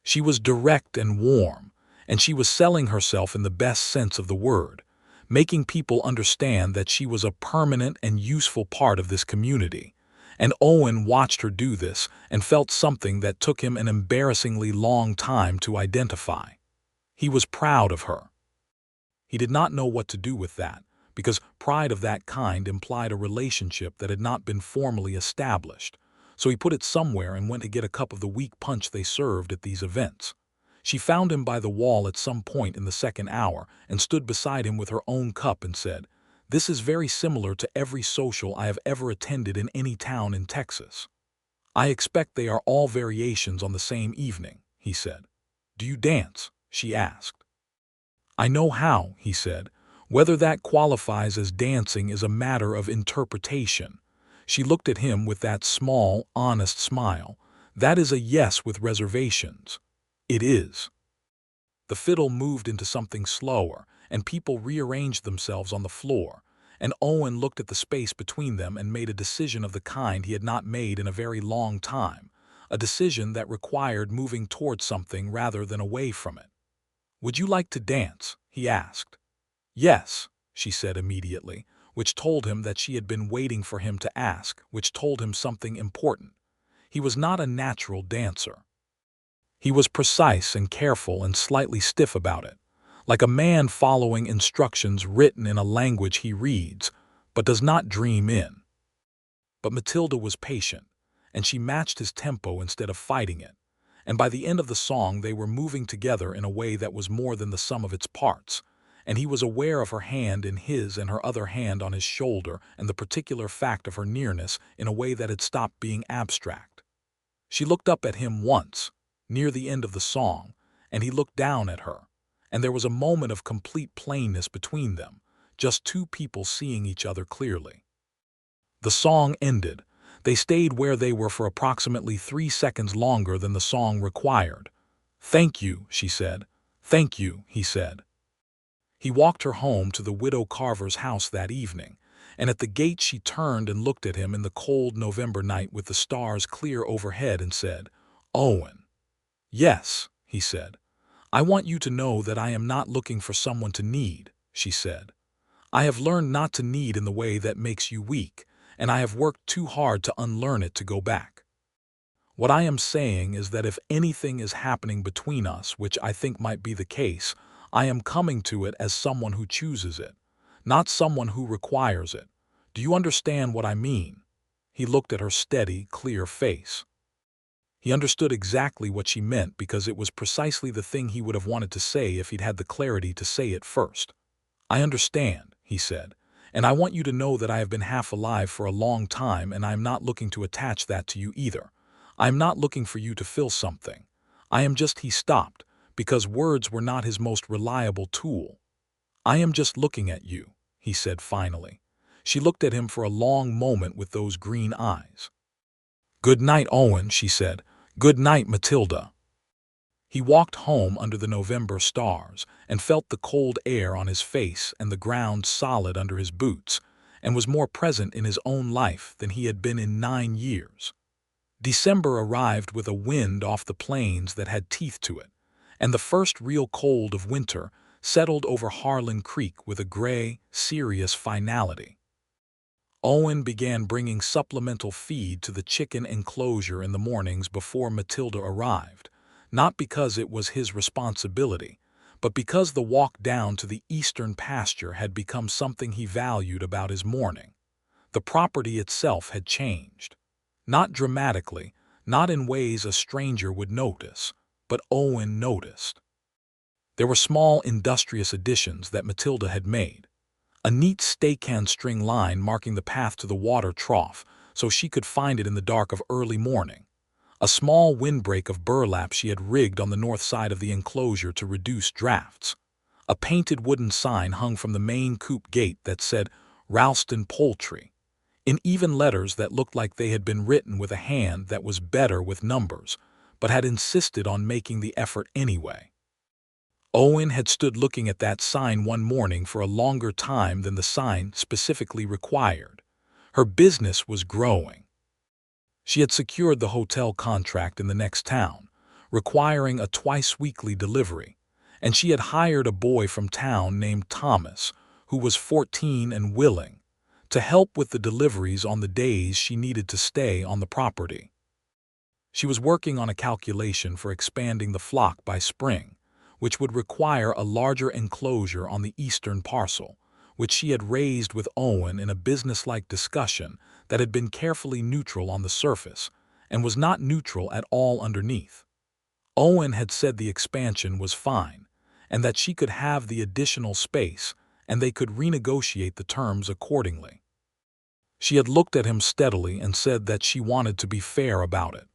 She was direct and warm, and she was selling herself in the best sense of the word, making people understand that she was a permanent and useful part of this community, and Owen watched her do this and felt something that took him an embarrassingly long time to identify. He was proud of her. He did not know what to do with that, because pride of that kind implied a relationship that had not been formally established, so he put it somewhere and went to get a cup of the weak punch they served at these events. She found him by the wall at some point in the second hour and stood beside him with her own cup and said, "This is very similar to every social I have ever attended in any town in Texas. I expect they are all variations on the same evening," he said. "Do you dance?" she asked. "I know how," he said. "Whether that qualifies as dancing is a matter of interpretation." She looked at him with that small, honest smile. "That is a yes with reservations." "It is." The fiddle moved into something slower, and people rearranged themselves on the floor, and Owen looked at the space between them and made a decision of the kind he had not made in a very long time, a decision that required moving towards something rather than away from it. "Would you like to dance?" he asked. "Yes," she said immediately, which told him that she had been waiting for him to ask, which told him something important. He was not a natural dancer. He was precise and careful and slightly stiff about it, like a man following instructions written in a language he reads, but does not dream in. But Matilda was patient, and she matched his tempo instead of fighting it, and by the end of the song they were moving together in a way that was more than the sum of its parts, and he was aware of her hand in his and her other hand on his shoulder and the particular fact of her nearness in a way that had stopped being abstract. She looked up at him once, near the end of the song, and he looked down at her, and there was a moment of complete plainness between them, just two people seeing each other clearly. The song ended. They stayed where they were for approximately 3 seconds longer than the song required. "Thank you," she said. "Thank you," he said. He walked her home to the Widow Carver's house that evening, and at the gate she turned and looked at him in the cold November night with the stars clear overhead and said, "Owen." "Yes," he said. "I want you to know that I am not looking for someone to need," she said. "I have learned not to need in the way that makes you weak, and I have worked too hard to unlearn it to go back. What I am saying is that if anything is happening between us, which I think might be the case, I am coming to it as someone who chooses it, not someone who requires it. Do you understand what I mean?" He looked at her steady, clear face. He understood exactly what she meant because it was precisely the thing he would have wanted to say if he'd had the clarity to say it first. "I understand," he said, "and I want you to know that I have been half alive for a long time, and I am not looking to attach that to you either. I am not looking for you to fill something. I am just—" He stopped, because words were not his most reliable tool. "I am just looking at you," he said finally. She looked at him for a long moment with those green eyes. "Good night, Owen," she said. "Good night, Matilda." He walked home under the November stars and felt the cold air on his face and the ground solid under his boots, and was more present in his own life than he had been in 9 years. December arrived with a wind off the plains that had teeth to it, and the first real cold of winter settled over Harlan Creek with a gray, serious finality. Owen began bringing supplemental feed to the chicken enclosure in the mornings before Matilda arrived, not because it was his responsibility, but because the walk down to the eastern pasture had become something he valued about his morning. The property itself had changed. Not dramatically, not in ways a stranger would notice, but Owen noticed. There were small industrious additions that Matilda had made. A neat stake-hand string line marking the path to the water trough so she could find it in the dark of early morning. A small windbreak of burlap she had rigged on the north side of the enclosure to reduce drafts. A painted wooden sign hung from the main coop gate that said, "Ralston Poultry," in even letters that looked like they had been written with a hand that was better with numbers, but had insisted on making the effort anyway. Owen had stood looking at that sign one morning for a longer time than the sign specifically required. Her business was growing. She had secured the hotel contract in the next town, requiring a twice-weekly delivery, and she had hired a boy from town named Thomas, who was 14 and willing, to help with the deliveries on the days she needed to stay on the property. She was working on a calculation for expanding the flock by spring, which would require a larger enclosure on the eastern parcel, which she had raised with Owen in a businesslike discussion that had been carefully neutral on the surface and was not neutral at all underneath. Owen had said the expansion was fine, and that she could have the additional space, and they could renegotiate the terms accordingly. She had looked at him steadily and said that she wanted to be fair about it.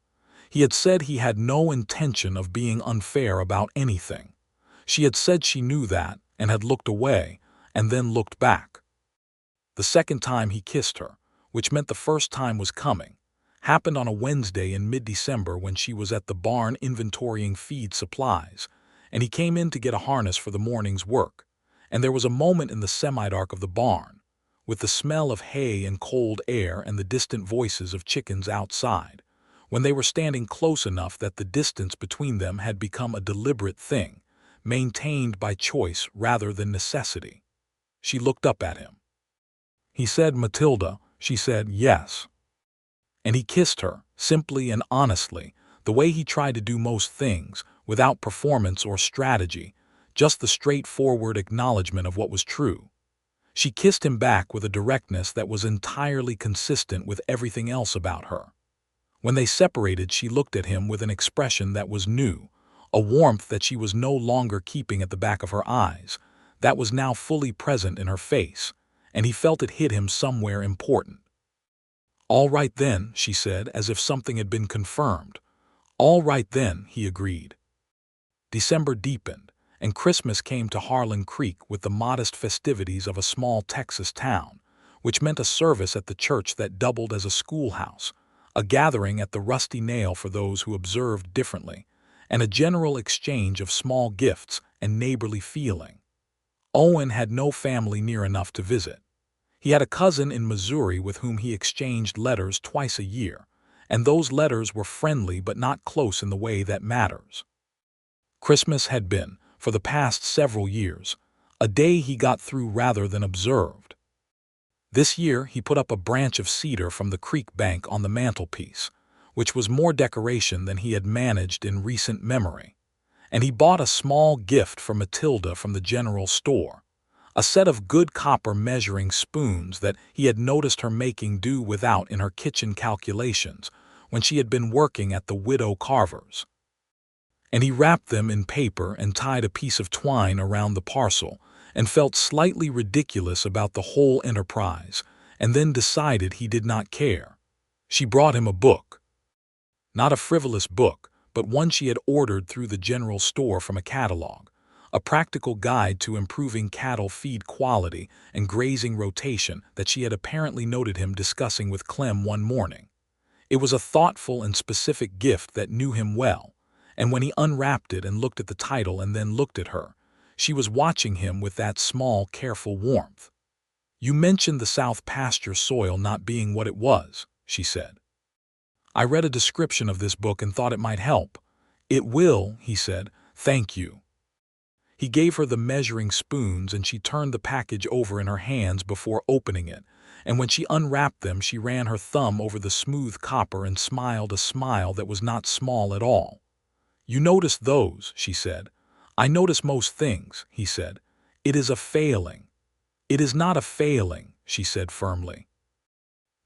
He had said he had no intention of being unfair about anything. She had said she knew that and had looked away and then looked back. The second time he kissed her, which meant the first time was coming, happened on a Wednesday in mid-December when she was at the barn inventorying feed supplies, and he came in to get a harness for the morning's work, and there was a moment in the semi-dark of the barn, with the smell of hay and cold air and the distant voices of chickens outside, when they were standing close enough that the distance between them had become a deliberate thing, maintained by choice rather than necessity. She looked up at him. He said, "Matilda." She said, "Yes." And he kissed her, simply and honestly, the way he tried to do most things, without performance or strategy, just the straightforward acknowledgement of what was true. She kissed him back with a directness that was entirely consistent with everything else about her. When they separated, she looked at him with an expression that was new, a warmth that she was no longer keeping at the back of her eyes, that was now fully present in her face, and he felt it hit him somewhere important. "All right then," she said, as if something had been confirmed. "All right then," he agreed. December deepened, and Christmas came to Harlan Creek with the modest festivities of a small Texas town, which meant a service at the church that doubled as a schoolhouse, a gathering at the Rusty Nail for those who observed differently, and a general exchange of small gifts and neighborly feeling. Owen had no family near enough to visit. He had a cousin in Missouri with whom he exchanged letters twice a year, and those letters were friendly but not close in the way that matters. Christmas had been, for the past several years, a day he got through rather than observed. This year he put up a branch of cedar from the creek bank on the mantelpiece, which was more decoration than he had managed in recent memory, and he bought a small gift for Matilda from the general store, a set of good copper measuring spoons that he had noticed her making do without in her kitchen calculations when she had been working at the Widow Carver's. And he wrapped them in paper and tied a piece of twine around the parcel, and felt slightly ridiculous about the whole enterprise, and then decided he did not care. She brought him a book. Not a frivolous book, but one she had ordered through the general store from a catalog, a practical guide to improving cattle feed quality and grazing rotation that she had apparently noted him discussing with Clem one morning. It was a thoughtful and specific gift that knew him well, and when he unwrapped it and looked at the title and then looked at her, she was watching him with that small, careful warmth. "You mentioned the South pasture soil not being what it was," she said. "I read a description of this book and thought it might help." "It will," he said. "Thank you." He gave her the measuring spoons and she turned the package over in her hands before opening it, and when she unwrapped them she ran her thumb over the smooth copper and smiled a smile that was not small at all. "You noticed those," she said. "I notice most things," he said. "It is a failing." "It is not a failing," she said firmly.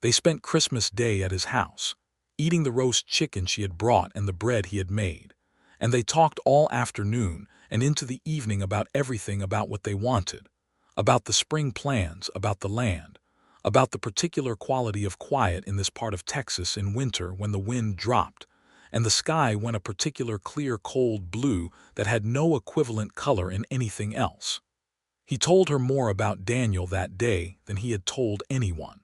They spent Christmas Day at his house, eating the roast chicken she had brought and the bread he had made, and they talked all afternoon and into the evening about everything, about what they wanted, about the spring plans, about the land, about the particular quality of quiet in this part of Texas in winter when the wind dropped, and the sky went a particular clear cold blue that had no equivalent color in anything else. He told her more about Daniel that day than he had told anyone.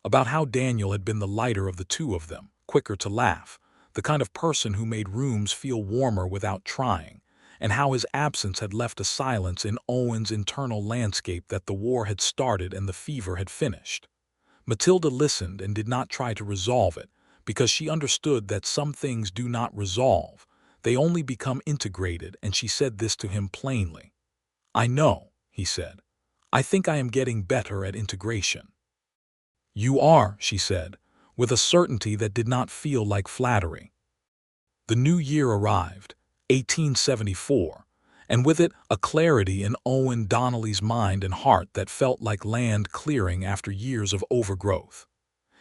About how Daniel had been the lighter of the two of them, quicker to laugh, the kind of person who made rooms feel warmer without trying, and how his absence had left a silence in Owen's internal landscape that the war had started and the fever had finished. Matilda listened and did not try to resolve it, because she understood that some things do not resolve, they only become integrated, and she said this to him plainly. "I know," he said. "I think I am getting better at integration." "You are," she said, with a certainty that did not feel like flattery. The new year arrived, 1874, and with it a clarity in Owen Donnelly's mind and heart that felt like land clearing after years of overgrowth.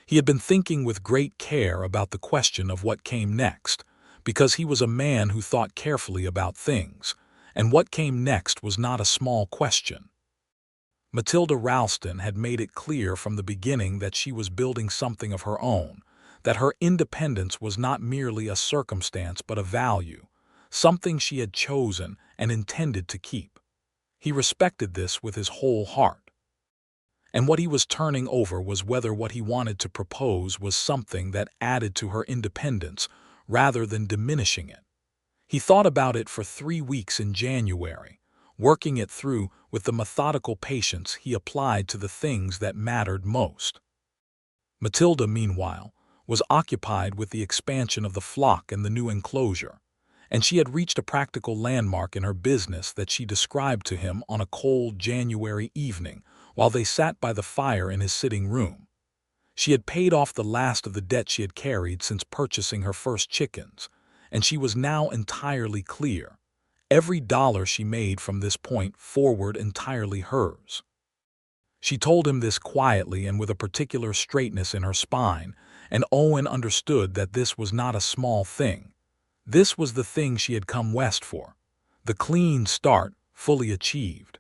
He had been thinking with great care about the question of what came next, because he was a man who thought carefully about things, and what came next was not a small question. Matilda Ralston had made it clear from the beginning that she was building something of her own, that her independence was not merely a circumstance but a value, something she had chosen and intended to keep. He respected this with his whole heart. And what he was turning over was whether what he wanted to propose was something that added to her independence rather than diminishing it. He thought about it for 3 weeks in January, working it through with the methodical patience he applied to the things that mattered most. Matilda, meanwhile, was occupied with the expansion of the flock and the new enclosure, and she had reached a practical landmark in her business that she described to him on a cold January evening while they sat by the fire in his sitting room. She had paid off the last of the debt she had carried since purchasing her first chickens, and she was now entirely clear. Every dollar she made from this point forward entirely hers. She told him this quietly and with a particular straightness in her spine, and Owen understood that this was not a small thing. This was the thing she had come west for, the clean start fully achieved.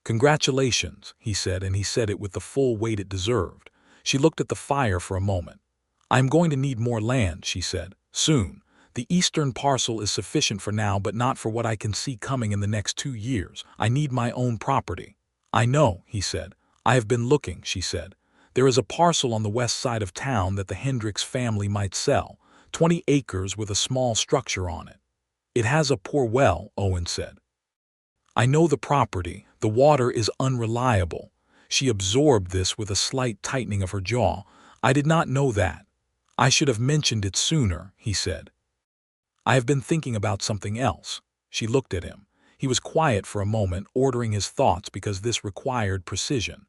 "Congratulations," he said, and he said it with the full weight it deserved. She looked at the fire for a moment. "I am going to need more land," she said, "soon. The eastern parcel is sufficient for now, but not for what I can see coming in the next 2 years. I need my own property." "I know," he said. "I have been looking," she said. "There is a parcel on the west side of town that the Hendricks family might sell, 20 acres with a small structure on it. It has a poor well, Owen said. I know the property. The water is unreliable. She absorbed this with a slight tightening of her jaw. I did not know that. I should have mentioned it sooner, he said. I have been thinking about something else. She looked at him. He was quiet for a moment, ordering his thoughts because this required precision.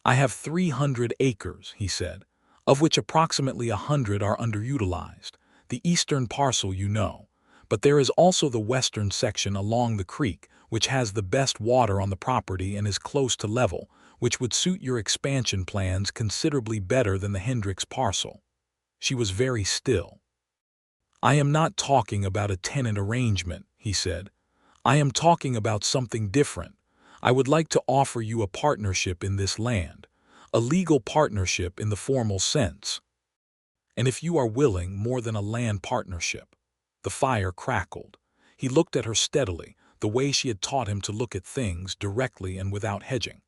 I have 300 acres, he said, of which approximately 100 are underutilized. The eastern parcel you know. But there is also the western section along the creek, which has the best water on the property and is close to level, which would suit your expansion plans considerably better than the Hendricks parcel. She was very still. I am not talking about a tenant arrangement, he said. I am talking about something different. I would like to offer you a partnership in this land, a legal partnership in the formal sense. And if you are willing, more than a land partnership. The fire crackled. He looked at her steadily, the way she had taught him to look at things, directly and without hedging.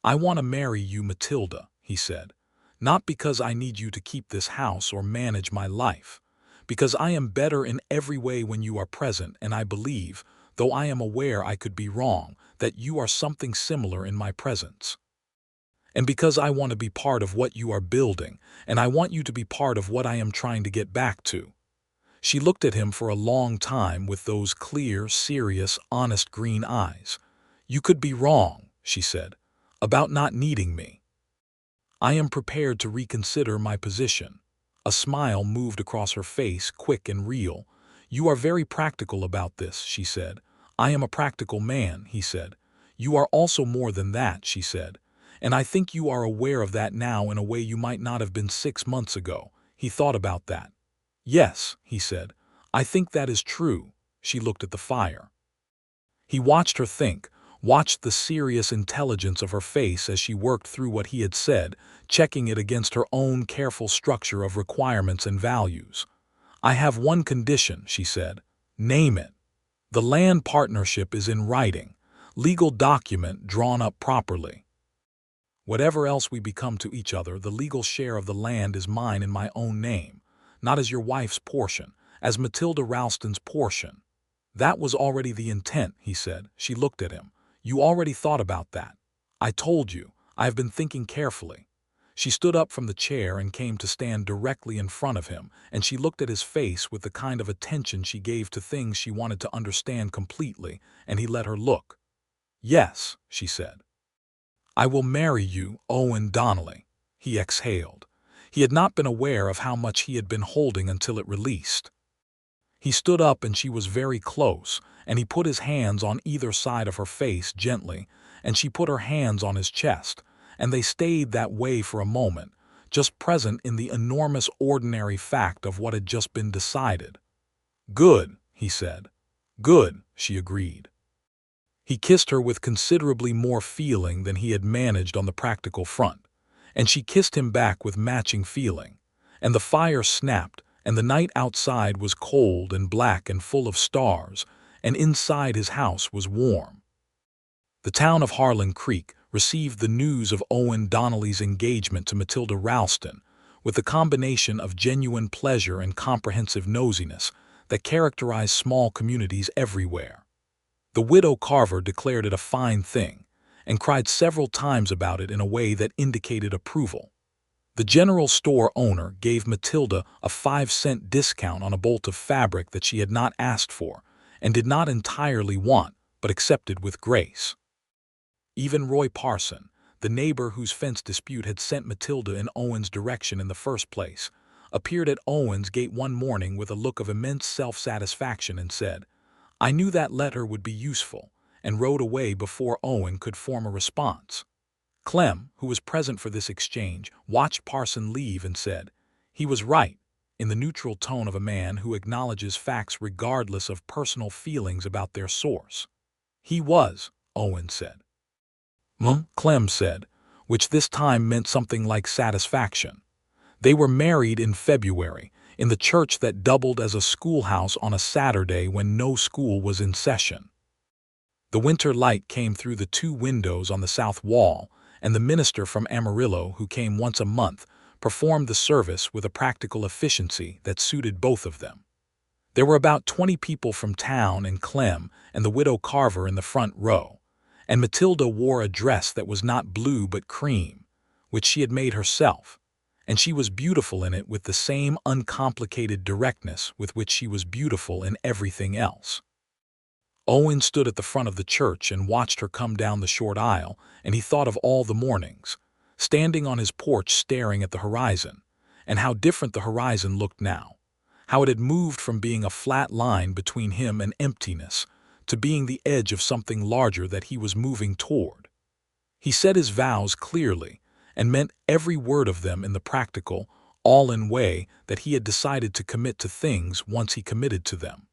I want to marry you, Matilda, he said, not because I need you to keep this house or manage my life, because I am better in every way when you are present, and I believe, though I am aware I could be wrong, that you are something similar in my presence. And because I want to be part of what you are building, and I want you to be part of what I am trying to get back to. She looked at him for a long time with those clear, serious, honest green eyes. You could be wrong, she said, about not needing me. I am prepared to reconsider my position. A smile moved across her face, quick and real. You are very practical about this, she said. I am a practical man, he said. You are also more than that, she said. And I think you are aware of that now in a way you might not have been 6 months ago. He thought about that. Yes, he said. I think that is true. She looked at the fire. He watched her think, watched the serious intelligence of her face as she worked through what he had said, checking it against her own careful structure of requirements and values. I have one condition, she said. Name it. The land partnership is in writing, legal document drawn up properly. Whatever else we become to each other, the legal share of the land is mine in my own name, not as your wife's portion, as Matilda Ralston's portion. That was already the intent, he said. She looked at him. You already thought about that. I told you. I have been thinking carefully. She stood up from the chair and came to stand directly in front of him, and she looked at his face with the kind of attention she gave to things she wanted to understand completely, and he let her look. Yes, she said. I will marry you, Owen Donnelly. He exhaled. He had not been aware of how much he had been holding until it released. He stood up and she was very close, and he put his hands on either side of her face gently, and she put her hands on his chest, and they stayed that way for a moment, just present in the enormous ordinary fact of what had just been decided. Good, he said. Good, she agreed. He kissed her with considerably more feeling than he had managed on the practical front, and she kissed him back with matching feeling, and the fire snapped, and the night outside was cold and black and full of stars, and inside his house was warm. The town of Harlan Creek received the news of Owen Donnelly's engagement to Matilda Ralston with the combination of genuine pleasure and comprehensive nosiness that characterize small communities everywhere. The widow Carver declared it a fine thing and cried several times about it in a way that indicated approval. The general store owner gave Matilda a 5-cent discount on a bolt of fabric that she had not asked for and did not entirely want, but accepted with grace. Even Roy Parson, the neighbor whose fence dispute had sent Matilda in Owen's direction in the first place, appeared at Owen's gate one morning with a look of immense self-satisfaction and said, I knew that letter would be useful, and rode away before Owen could form a response. Clem, who was present for this exchange, watched Parson leave and said, he was right, in the neutral tone of a man who acknowledges facts regardless of personal feelings about their source. He was, Owen said. Clem said, which this time meant something like satisfaction. They were married in February, in the church that doubled as a schoolhouse on a Saturday when no school was in session. The winter light came through the 2 windows on the south wall, and the minister from Amarillo, who came once a month, performed the service with a practical efficiency that suited both of them. There were about 20 people from town and Clem and the widow Carver in the front row, and Matilda wore a dress that was not blue but cream, which she had made herself, and she was beautiful in it with the same uncomplicated directness with which she was beautiful in everything else. Owen stood at the front of the church and watched her come down the short aisle, and he thought of all the mornings, standing on his porch staring at the horizon, and how different the horizon looked now, how it had moved from being a flat line between him and emptiness to being the edge of something larger that he was moving toward. He said his vows clearly and meant every word of them in the practical, all-in way that he had decided to commit to things once he committed to them.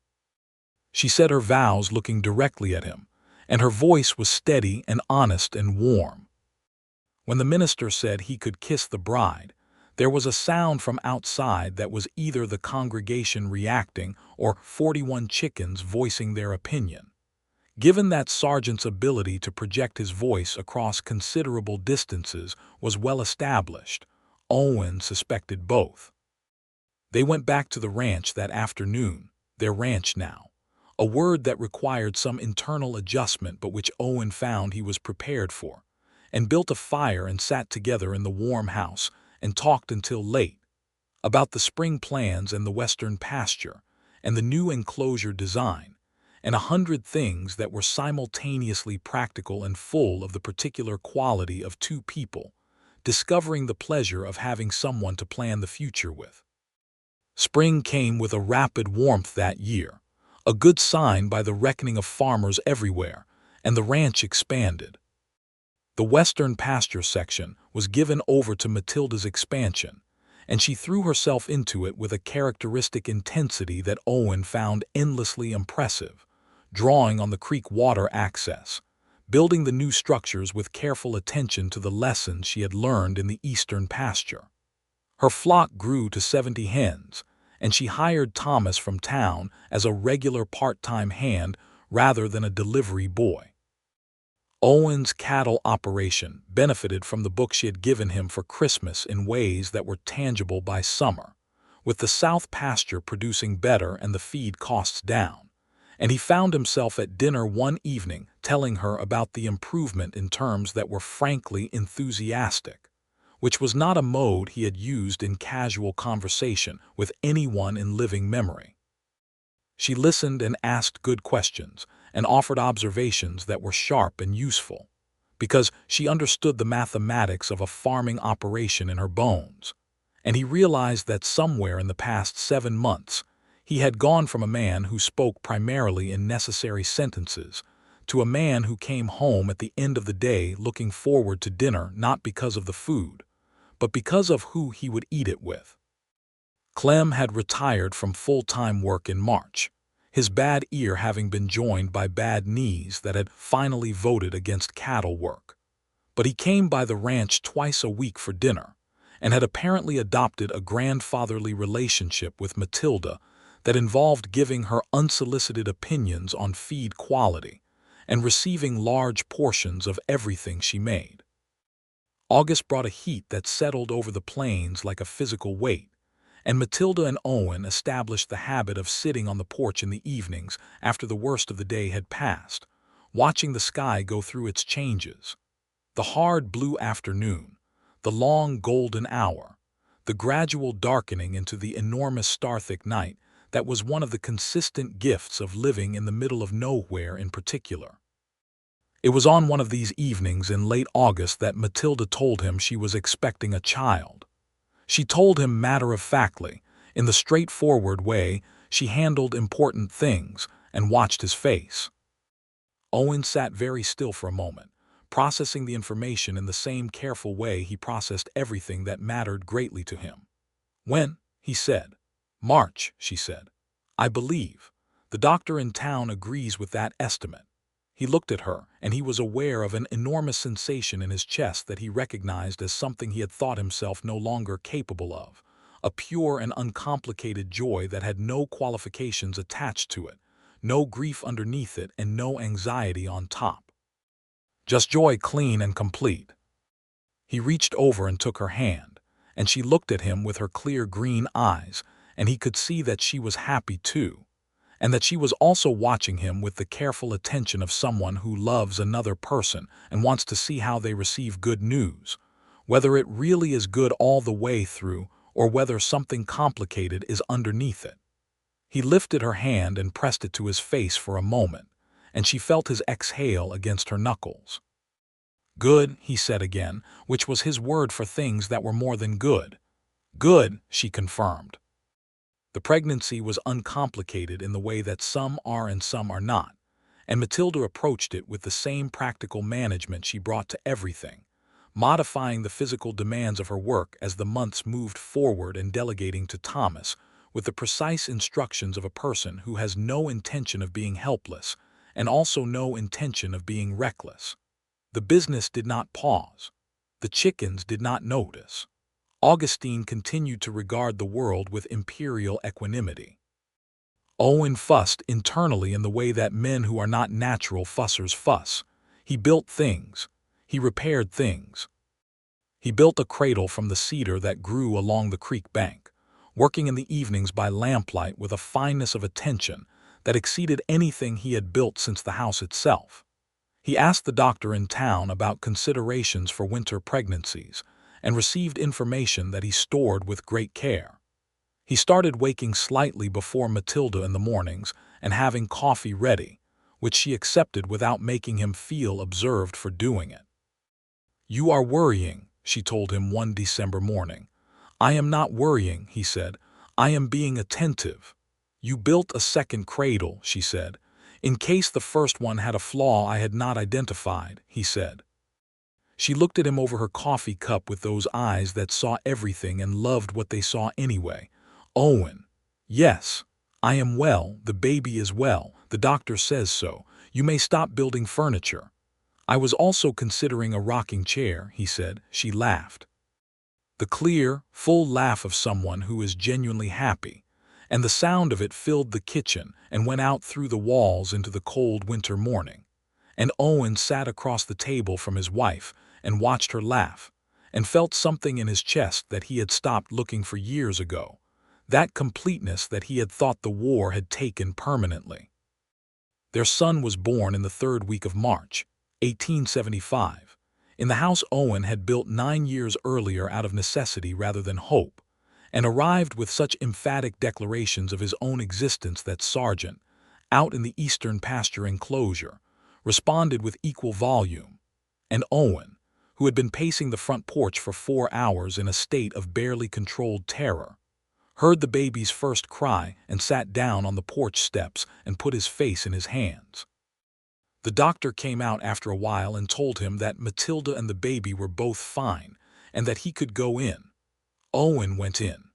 She said her vows looking directly at him, and her voice was steady and honest and warm. When the minister said he could kiss the bride, there was a sound from outside that was either the congregation reacting or 41 chickens voicing their opinion. Given that Sargent's ability to project his voice across considerable distances was well established, Owen suspected both. They went back to the ranch that afternoon, their ranch now, a word that required some internal adjustment but which Owen found he was prepared for, and built a fire and sat together in the warm house and talked until late, about the spring plans and the western pasture, and the new enclosure design, and 100 things that were simultaneously practical and full of the particular quality of two people, discovering the pleasure of having someone to plan the future with. Spring came with a rapid warmth that year, a good sign by the reckoning of farmers everywhere, and the ranch expanded. The western pasture section was given over to Matilda's expansion, and she threw herself into it with a characteristic intensity that Owen found endlessly impressive, drawing on the creek water access, building the new structures with careful attention to the lessons she had learned in the eastern pasture. Her flock grew to 70 hens, and she hired Thomas from town as a regular part-time hand rather than a delivery boy. Owen's cattle operation benefited from the book she had given him for Christmas in ways that were tangible by summer, with the south pasture producing better and the feed costs down, and he found himself at dinner one evening telling her about the improvement in terms that were frankly enthusiastic, which was not a mode he had used in casual conversation with anyone in living memory. She listened and asked good questions and offered observations that were sharp and useful, because she understood the mathematics of a farming operation in her bones, and he realized that somewhere in the past 7 months he had gone from a man who spoke primarily in necessary sentences to a man who came home at the end of the day looking forward to dinner not because of the food, but because of who he would eat it with. Clem had retired from full-time work in March, his bad ear having been joined by bad knees that had finally voted against cattle work. But he came by the ranch twice a week for dinner, and had apparently adopted a grandfatherly relationship with Matilda that involved giving her unsolicited opinions on feed quality and receiving large portions of everything she made. August brought a heat that settled over the plains like a physical weight, and Matilda and Owen established the habit of sitting on the porch in the evenings after the worst of the day had passed, watching the sky go through its changes. The hard blue afternoon, the long golden hour, the gradual darkening into the enormous star-thick night that was one of the consistent gifts of living in the middle of nowhere in particular. It was on one of these evenings in late August that Matilda told him she was expecting a child. She told him matter-of-factly, in the straightforward way she handled important things, and watched his face. Owen sat very still for a moment, processing the information in the same careful way he processed everything that mattered greatly to him. "When?" he said. "March," she said. "I believe. The doctor in town agrees with that estimate." He looked at her, and he was aware of an enormous sensation in his chest that he recognized as something he had thought himself no longer capable of, a pure and uncomplicated joy that had no qualifications attached to it, no grief underneath it, and no anxiety on top. Just joy, clean and complete. He reached over and took her hand, and she looked at him with her clear green eyes, and he could see that she was happy too, and that she was also watching him with the careful attention of someone who loves another person and wants to see how they receive good news, whether it really is good all the way through or whether something complicated is underneath it. He lifted her hand and pressed it to his face for a moment, and she felt his exhale against her knuckles. "Good," he said again, which was his word for things that were more than good. "Good," she confirmed. The pregnancy was uncomplicated in the way that some are and some are not, and Matilda approached it with the same practical management she brought to everything, modifying the physical demands of her work as the months moved forward and delegating to Thomas with the precise instructions of a person who has no intention of being helpless and also no intention of being reckless. The business did not pause. The chickens did not notice. Augustine continued to regard the world with imperial equanimity. Owen fussed internally in the way that men who are not natural fussers fuss. He built things. He repaired things. He built a cradle from the cedar that grew along the creek bank, working in the evenings by lamplight with a fineness of attention that exceeded anything he had built since the house itself. He asked the doctor in town about considerations for winter pregnancies and received information that he stored with great care. He started waking slightly before Matilda in the mornings and having coffee ready, which she accepted without making him feel observed for doing it. "You are worrying," she told him one December morning. "I am not worrying," he said. "I am being attentive." "You built a second cradle," she said, "in case the first one had a flaw I had not identified," he said. She looked at him over her coffee cup with those eyes that saw everything and loved what they saw anyway. "Owen." "Yes. I am well. The baby is well. The doctor says so. You may stop building furniture." "I was also considering a rocking chair," he said. She laughed. The clear, full laugh of someone who is genuinely happy, and the sound of it filled the kitchen and went out through the walls into the cold winter morning. And Owen sat across the table from his wife and watched her laugh, and felt something in his chest that he had stopped looking for years ago, that completeness that he had thought the war had taken permanently. Their son was born in the third week of March, 1875, in the house Owen had built 9 years earlier out of necessity rather than hope, and arrived with such emphatic declarations of his own existence that Sargent, out in the eastern pasture enclosure, responded with equal volume, and Owen, who had been pacing the front porch for 4 hours in a state of barely controlled terror, heard the baby's first cry and sat down on the porch steps and put his face in his hands. The doctor came out after a while and told him that Matilda and the baby were both fine and that he could go in. Owen went in.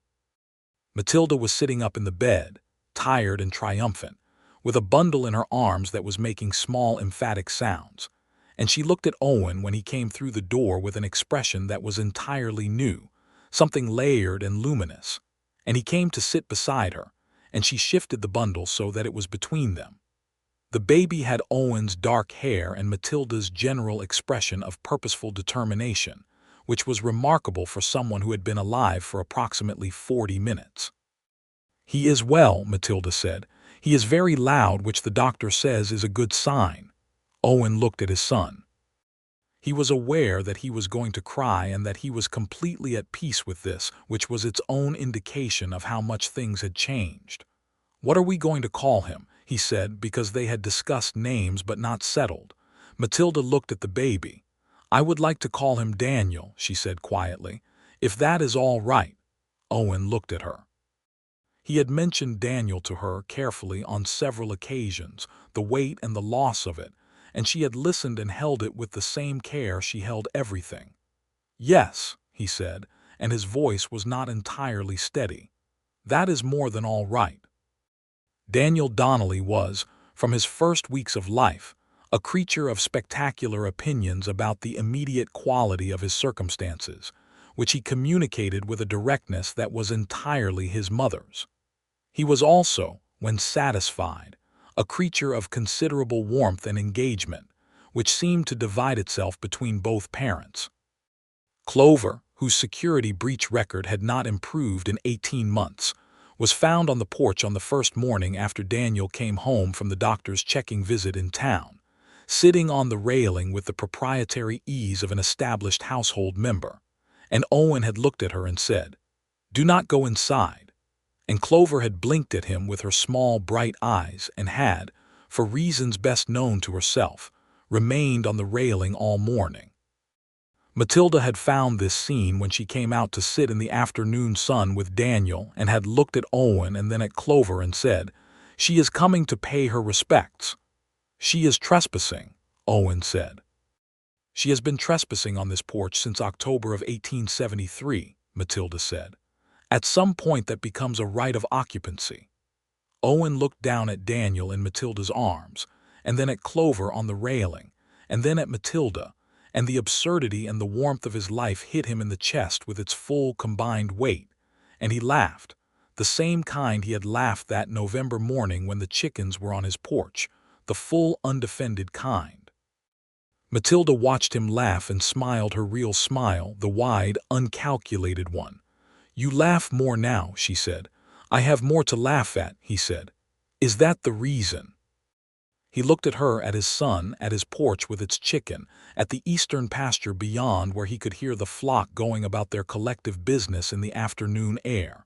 Matilda was sitting up in the bed, tired and triumphant, with a bundle in her arms that was making small emphatic sounds, and she looked at Owen when he came through the door with an expression that was entirely new, something layered and luminous, and he came to sit beside her, and she shifted the bundle so that it was between them. The baby had Owen's dark hair and Matilda's general expression of purposeful determination, which was remarkable for someone who had been alive for approximately 40 minutes. "He is well," Matilda said. "He is very loud, which the doctor says is a good sign." Owen looked at his son. He was aware that he was going to cry and that he was completely at peace with this, which was its own indication of how much things had changed. "What are we going to call him?" he said, because they had discussed names but not settled. Matilda looked at the baby. "I would like to call him Daniel," she said quietly. "If that is all right." Owen looked at her. He had mentioned Daniel to her carefully on several occasions, the weight and the loss of it, and she had listened and held it with the same care she held everything. "Yes," he said, and his voice was not entirely steady. "That is more than all right." Daniel Donnelly was, from his first weeks of life, a creature of spectacular opinions about the immediate quality of his circumstances, which he communicated with a directness that was entirely his mother's. He was also, when satisfied, a creature of considerable warmth and engagement, which seemed to divide itself between both parents. Clover, whose security breach record had not improved in 18 months, was found on the porch on the first morning after Daniel came home from the doctor's checking visit in town, sitting on the railing with the proprietary ease of an established household member. And Owen had looked at her and said, "Do not go inside." And Clover had blinked at him with her small, bright eyes and had, for reasons best known to herself, remained on the railing all morning. Matilda had found this scene when she came out to sit in the afternoon sun with Daniel and had looked at Owen and then at Clover and said, "She is coming to pay her respects." "She is trespassing," Owen said. "She has been trespassing on this porch since October of 1873, Matilda said. "At some point that becomes a right of occupancy." Owen looked down at Daniel in Matilda's arms, and then at Clover on the railing, and then at Matilda, and the absurdity and the warmth of his life hit him in the chest with its full combined weight, and he laughed, the same kind he had laughed that November morning when the chickens were on his porch, the full undefended kind. Matilda watched him laugh and smiled her real smile, the wide, uncalculated one. "You laugh more now," she said. "I have more to laugh at," he said. "Is that the reason?" He looked at her, at his son, at his porch with its chicken, at the eastern pasture beyond where he could hear the flock going about their collective business in the afternoon air.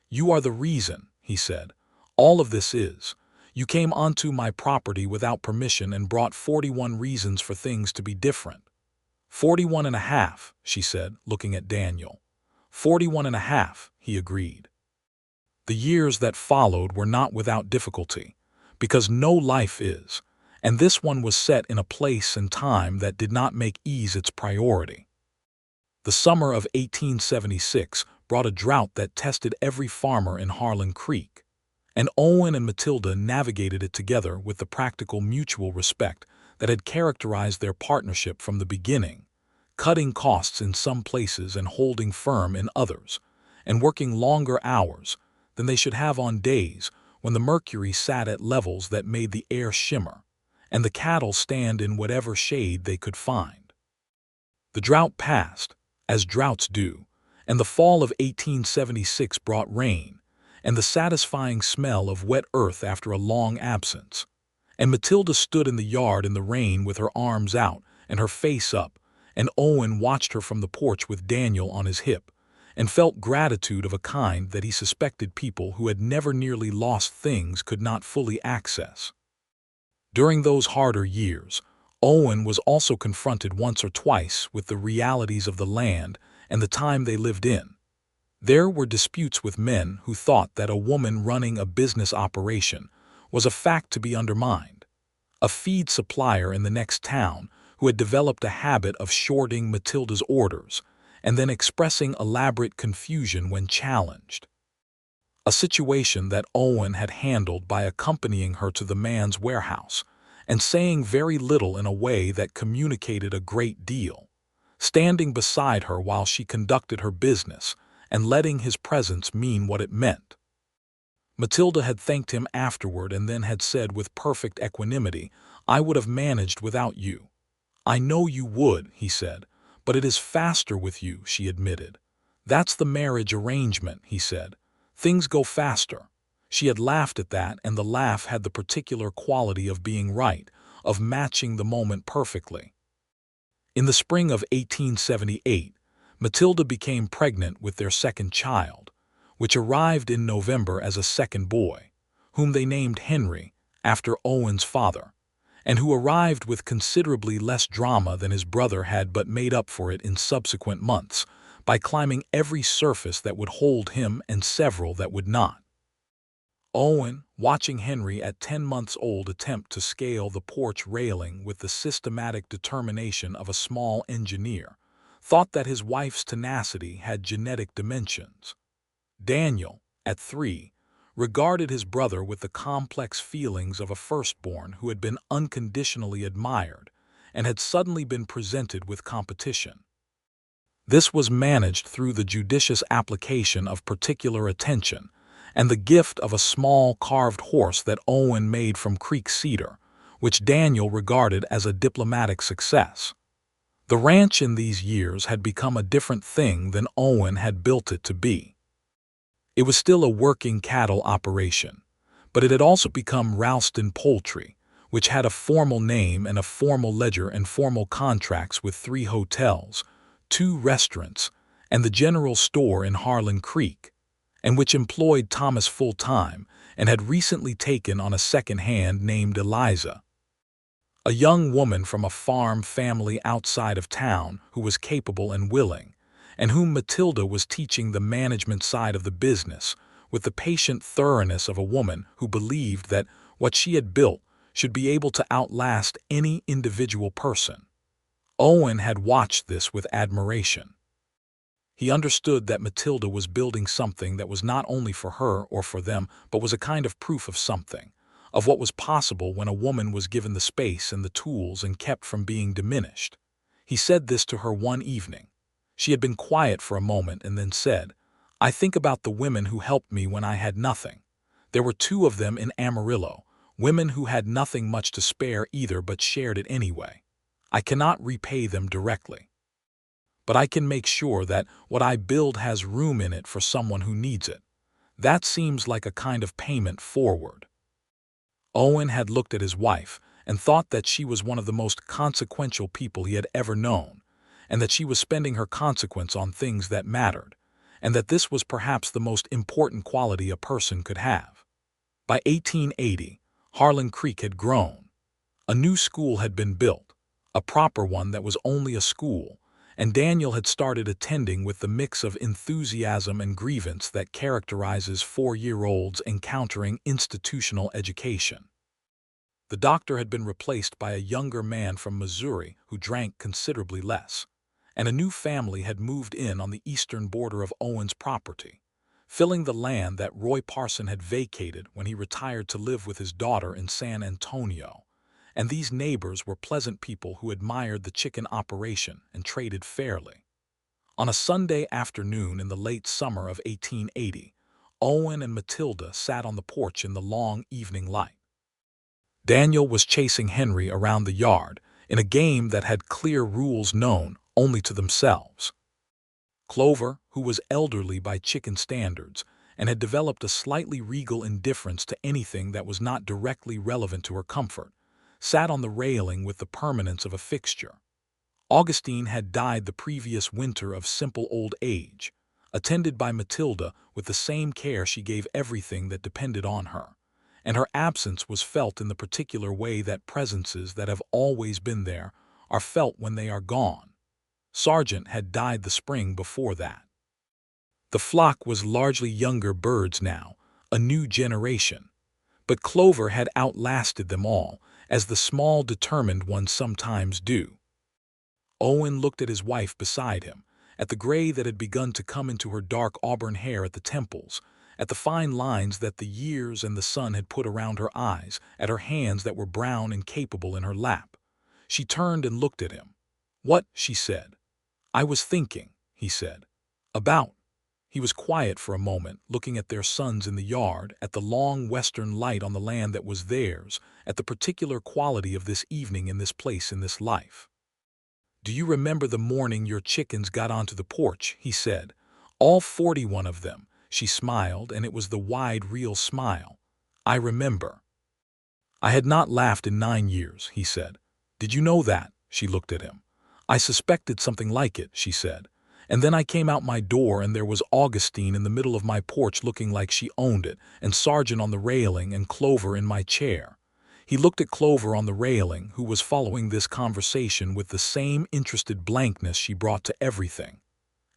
"You are the reason," he said. "All of this is. You came onto my property without permission and brought 41 reasons for things to be different." 41 and a half, she said, looking at Daniel. 41 and a half, he agreed. The years that followed were not without difficulty, because no life is, and this one was set in a place and time that did not make ease its priority. The summer of 1876 brought a drought that tested every farmer in Harlan Creek, and Owen and Matilda navigated it together with the practical mutual respect that had characterized their partnership from the beginning, cutting costs in some places and holding firm in others, and working longer hours than they should have on days when the mercury sat at levels that made the air shimmer, and the cattle stand in whatever shade they could find. The drought passed, as droughts do, and the fall of 1876 brought rain, and the satisfying smell of wet earth after a long absence. And Matilda stood in the yard in the rain with her arms out and her face up, and Owen watched her from the porch with Daniel on his hip, and felt gratitude of a kind that he suspected people who had never nearly lost things could not fully access. During those harder years, Owen was also confronted once or twice with the realities of the land and the time they lived in. There were disputes with men who thought that a woman running a business operation was a fact to be undermined. A feed supplier in the next town who had developed a habit of shorting Matilda's orders and then expressing elaborate confusion when challenged. A situation that Owen had handled by accompanying her to the man's warehouse and saying very little in a way that communicated a great deal, standing beside her while she conducted her business and letting his presence mean what it meant. Matilda had thanked him afterward and then had said with perfect equanimity, "I would have managed without you." "I know you would," he said, "but it is faster with you," she admitted. "That's the marriage arrangement," he said. "Things go faster." She had laughed at that, and the laugh had the particular quality of being right, of matching the moment perfectly. In the spring of 1878, Matilda became pregnant with their second child, which arrived in November as a second boy, whom they named Henry, after Owen's father, and who arrived with considerably less drama than his brother had, but made up for it in subsequent months by climbing every surface that would hold him and several that would not. Owen, watching Henry at 10 months old attempt to scale the porch railing with the systematic determination of a small engineer, thought that his wife's tenacity had genetic dimensions. Daniel, at 3, regarded his brother with the complex feelings of a firstborn who had been unconditionally admired and had suddenly been presented with competition. This was managed through the judicious application of particular attention and the gift of a small carved horse that Owen made from creek cedar, which Daniel regarded as a diplomatic success. The ranch in these years had become a different thing than Owen had built it to be. It was still a working cattle operation, but it had also become Ralston Poultry, which had a formal name and a formal ledger and formal contracts with 3 hotels, 2 restaurants, and the general store in Harlan Creek, and which employed Thomas full-time and had recently taken on a second hand named Eliza, a young woman from a farm family outside of town who was capable and willing, and whom Matilda was teaching the management side of the business with the patient thoroughness of a woman who believed that what she had built should be able to outlast any individual person. Owen had watched this with admiration. He understood that Matilda was building something that was not only for her or for them, but was a kind of proof of something, of what was possible when a woman was given the space and the tools and kept from being diminished. He said this to her one evening. She had been quiet for a moment and then said, "I think about the women who helped me when I had nothing. There were 2 of them in Amarillo, women who had nothing much to spare either but shared it anyway. I cannot repay them directly, but I can make sure that what I build has room in it for someone who needs it. That seems like a kind of payment forward." Owen had looked at his wife and thought that she was one of the most consequential people he had ever known, and that she was spending her consequence on things that mattered, and that this was perhaps the most important quality a person could have. By 1880, Harlan Creek had grown. A new school had been built, a proper one that was only a school, and Daniel had started attending with the mix of enthusiasm and grievance that characterizes 4-year-olds encountering institutional education. The doctor had been replaced by a younger man from Missouri who drank considerably less, and a new family had moved in on the eastern border of Owen's property, filling the land that Roy Parson had vacated when he retired to live with his daughter in San Antonio. And these neighbors were pleasant people who admired the chicken operation and traded fairly. On a Sunday afternoon in the late summer of 1880, Owen and Matilda sat on the porch in the long evening light. Daniel was chasing Henry around the yard in a game that had clear rules known only to themselves. Clover, who was elderly by chicken standards and had developed a slightly regal indifference to anything that was not directly relevant to her comfort, sat on the railing with the permanence of a fixture. Augustine had died the previous winter of simple old age, attended by Matilda with the same care she gave everything that depended on her, and her absence was felt in the particular way that presences that have always been there are felt when they are gone. Sargent had died the spring before that. The flock was largely younger birds now, a new generation, but Clover had outlasted them all, as the small determined ones sometimes do. Owen looked at his wife beside him, at the gray that had begun to come into her dark auburn hair at the temples, at the fine lines that the years and the sun had put around her eyes, at her hands that were brown and capable in her lap. She turned and looked at him. "What?" she said. "I was thinking," he said. "About." He was quiet for a moment, looking at their sons in the yard, at the long western light on the land that was theirs, at the particular quality of this evening in this place in this life. "Do you remember the morning your chickens got onto the porch?" he said. "All 41 of them." She smiled, and it was the wide, real smile. "I remember." "I had not laughed in 9 years," he said. "Did you know that?" She looked at him. "I suspected something like it," she said. "And then I came out my door and there was Augustine in the middle of my porch looking like she owned it, and Sargent on the railing and Clover in my chair." He looked at Clover on the railing, who was following this conversation with the same interested blankness she brought to everything.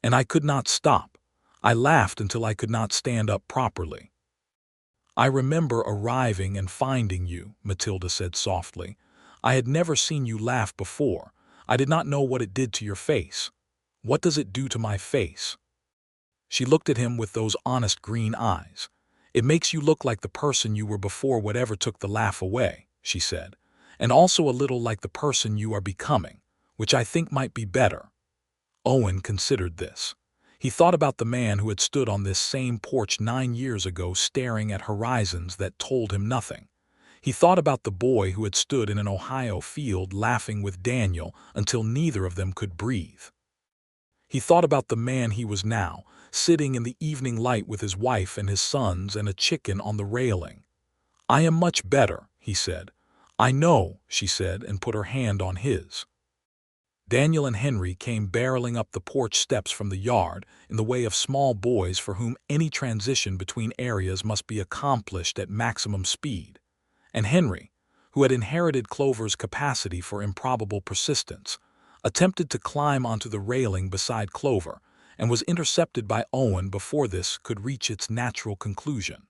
"And I could not stop. I laughed until I could not stand up properly." "I remember arriving and finding you," Matilda said softly. "I had never seen you laugh before. I did not know what it did to your face." "What does it do to my face?" She looked at him with those honest green eyes. "It makes you look like the person you were before whatever took the laugh away," she said, "and also a little like the person you are becoming, which I think might be better." Owen considered this. He thought about the man who had stood on this same porch 9 years ago staring at horizons that told him nothing. He thought about the boy who had stood in an Ohio field laughing with Daniel until neither of them could breathe. He thought about the man he was now, sitting in the evening light with his wife and his sons and a chicken on the railing. "I am much better," he said. "I know," she said, and put her hand on his. Daniel and Henry came barreling up the porch steps from the yard in the way of small boys for whom any transition between areas must be accomplished at maximum speed. And Henry, who had inherited Clover's capacity for improbable persistence, attempted to climb onto the railing beside Clover and was intercepted by Owen before this could reach its natural conclusion.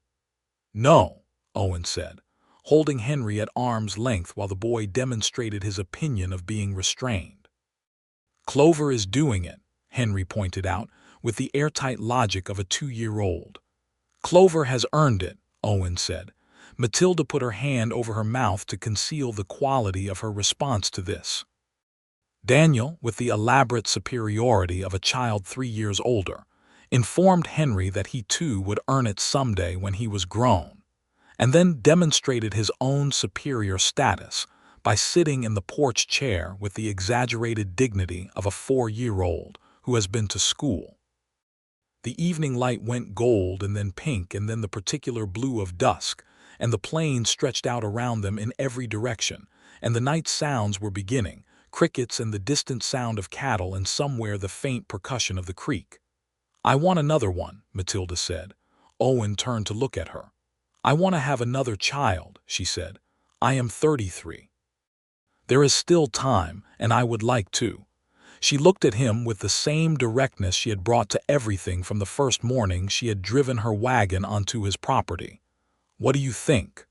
"No," Owen said, holding Henry at arm's length while the boy demonstrated his opinion of being restrained. "Clover is doing it," Henry pointed out, with the airtight logic of a 2-year-old. "Clover has earned it," Owen said. Matilda put her hand over her mouth to conceal the quality of her response to this. Daniel, with the elaborate superiority of a child 3 years older, informed Henry that he too would earn it someday when he was grown, and then demonstrated his own superior status by sitting in the porch chair with the exaggerated dignity of a 4-year-old who has been to school. The evening light went gold and then pink and then the particular blue of dusk, and the plains stretched out around them in every direction, and the night sounds were beginning, crickets and the distant sound of cattle and somewhere the faint percussion of the creek. "I want another one," Matilda said. Owen turned to look at her. "I want to have another child," she said. "I am 33. There is still time, and I would like to." She looked at him with the same directness she had brought to everything from the first morning she had driven her wagon onto his property. "What do you think?"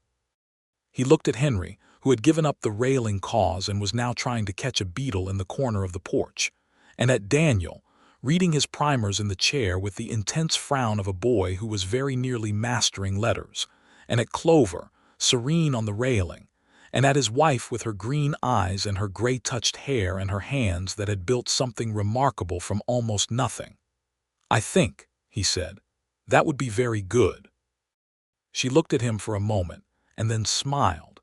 He looked at Henry, who had given up the railing cause and was now trying to catch a beetle in the corner of the porch, and at Daniel, reading his primers in the chair with the intense frown of a boy who was very nearly mastering letters, and at Clover, serene on the railing, and at his wife with her green eyes and her gray-touched hair and her hands that had built something remarkable from almost nothing. "I think," he said, "that would be very good." She looked at him for a moment, and then smiled,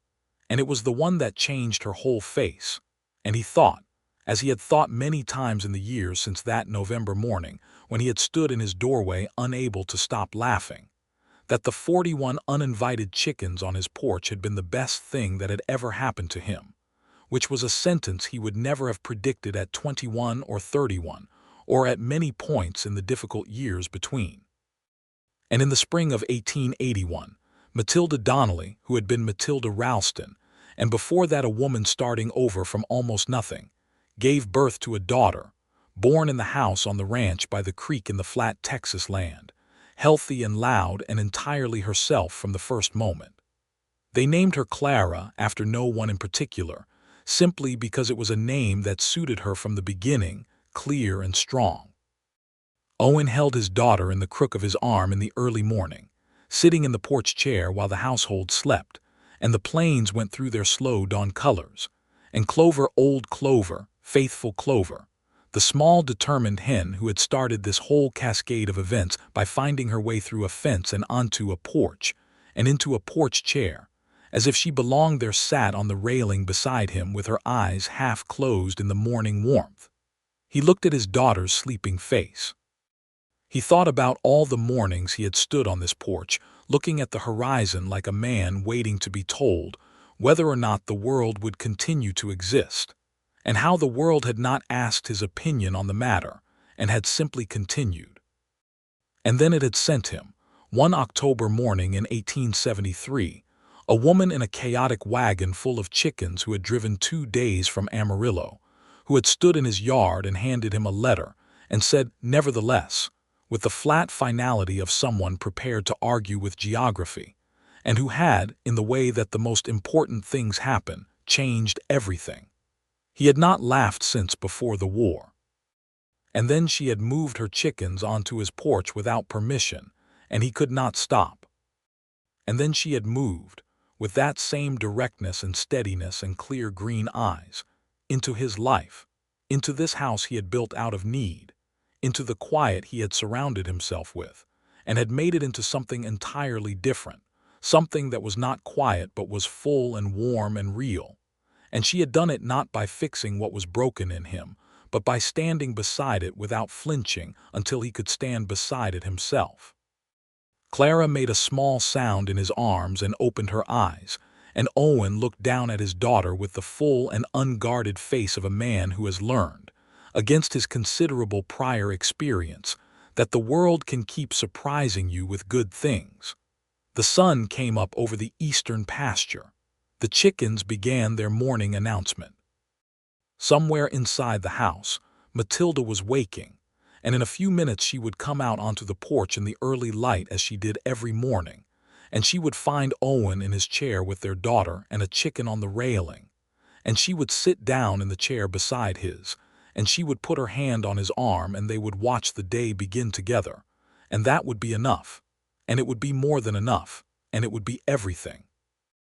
and it was the one that changed her whole face, and he thought, as he had thought many times in the years since that November morning when he had stood in his doorway unable to stop laughing, that the 41 uninvited chickens on his porch had been the best thing that had ever happened to him, which was a sentence he would never have predicted at 21 or 31, or at many points in the difficult years between. And in the spring of 1881, Matilda Donnelly, who had been Matilda Ralston, and before that a woman starting over from almost nothing, gave birth to a daughter, born in the house on the ranch by the creek in the flat Texas land, healthy and loud and entirely herself from the first moment. They named her Clara after no one in particular, simply because it was a name that suited her from the beginning, clear and strong. Owen held his daughter in the crook of his arm in the early morning, sitting in the porch chair while the household slept, and the plains went through their slow dawn colors, and Clover, old Clover, faithful Clover, the small determined hen who had started this whole cascade of events by finding her way through a fence and onto a porch, and into a porch chair, as if she belonged there, sat on the railing beside him with her eyes half closed in the morning warmth. He looked at his daughter's sleeping face. He thought about all the mornings he had stood on this porch, looking at the horizon like a man waiting to be told whether or not the world would continue to exist, and how the world had not asked his opinion on the matter, and had simply continued. And then it had sent him, one October morning in 1873, a woman in a chaotic wagon full of chickens who had driven 2 days from Amarillo, who had stood in his yard and handed him a letter, and said, nevertheless, with the flat finality of someone prepared to argue with geography, and who had, in the way that the most important things happen, changed everything. He had not laughed since before the war. And then she had moved her chickens onto his porch without permission, and he could not stop. And then she had moved, with that same directness and steadiness and clear green eyes, into his life, into this house he had built out of need, into the quiet he had surrounded himself with, and had made it into something entirely different, something that was not quiet but was full and warm and real. And she had done it not by fixing what was broken in him, but by standing beside it without flinching until he could stand beside it himself. Clara made a small sound in his arms and opened her eyes, and Owen looked down at his daughter with the full and unguarded face of a man who has learned, against his considerable prior experience, that the world can keep surprising you with good things. The sun came up over the eastern pasture. The chickens began their morning announcement. Somewhere inside the house, Matilda was waking, and in a few minutes she would come out onto the porch in the early light as she did every morning, and she would find Owen in his chair with their daughter and a chicken on the railing, and she would sit down in the chair beside his, and she would put her hand on his arm and they would watch the day begin together, and that would be enough, and it would be more than enough, and it would be everything.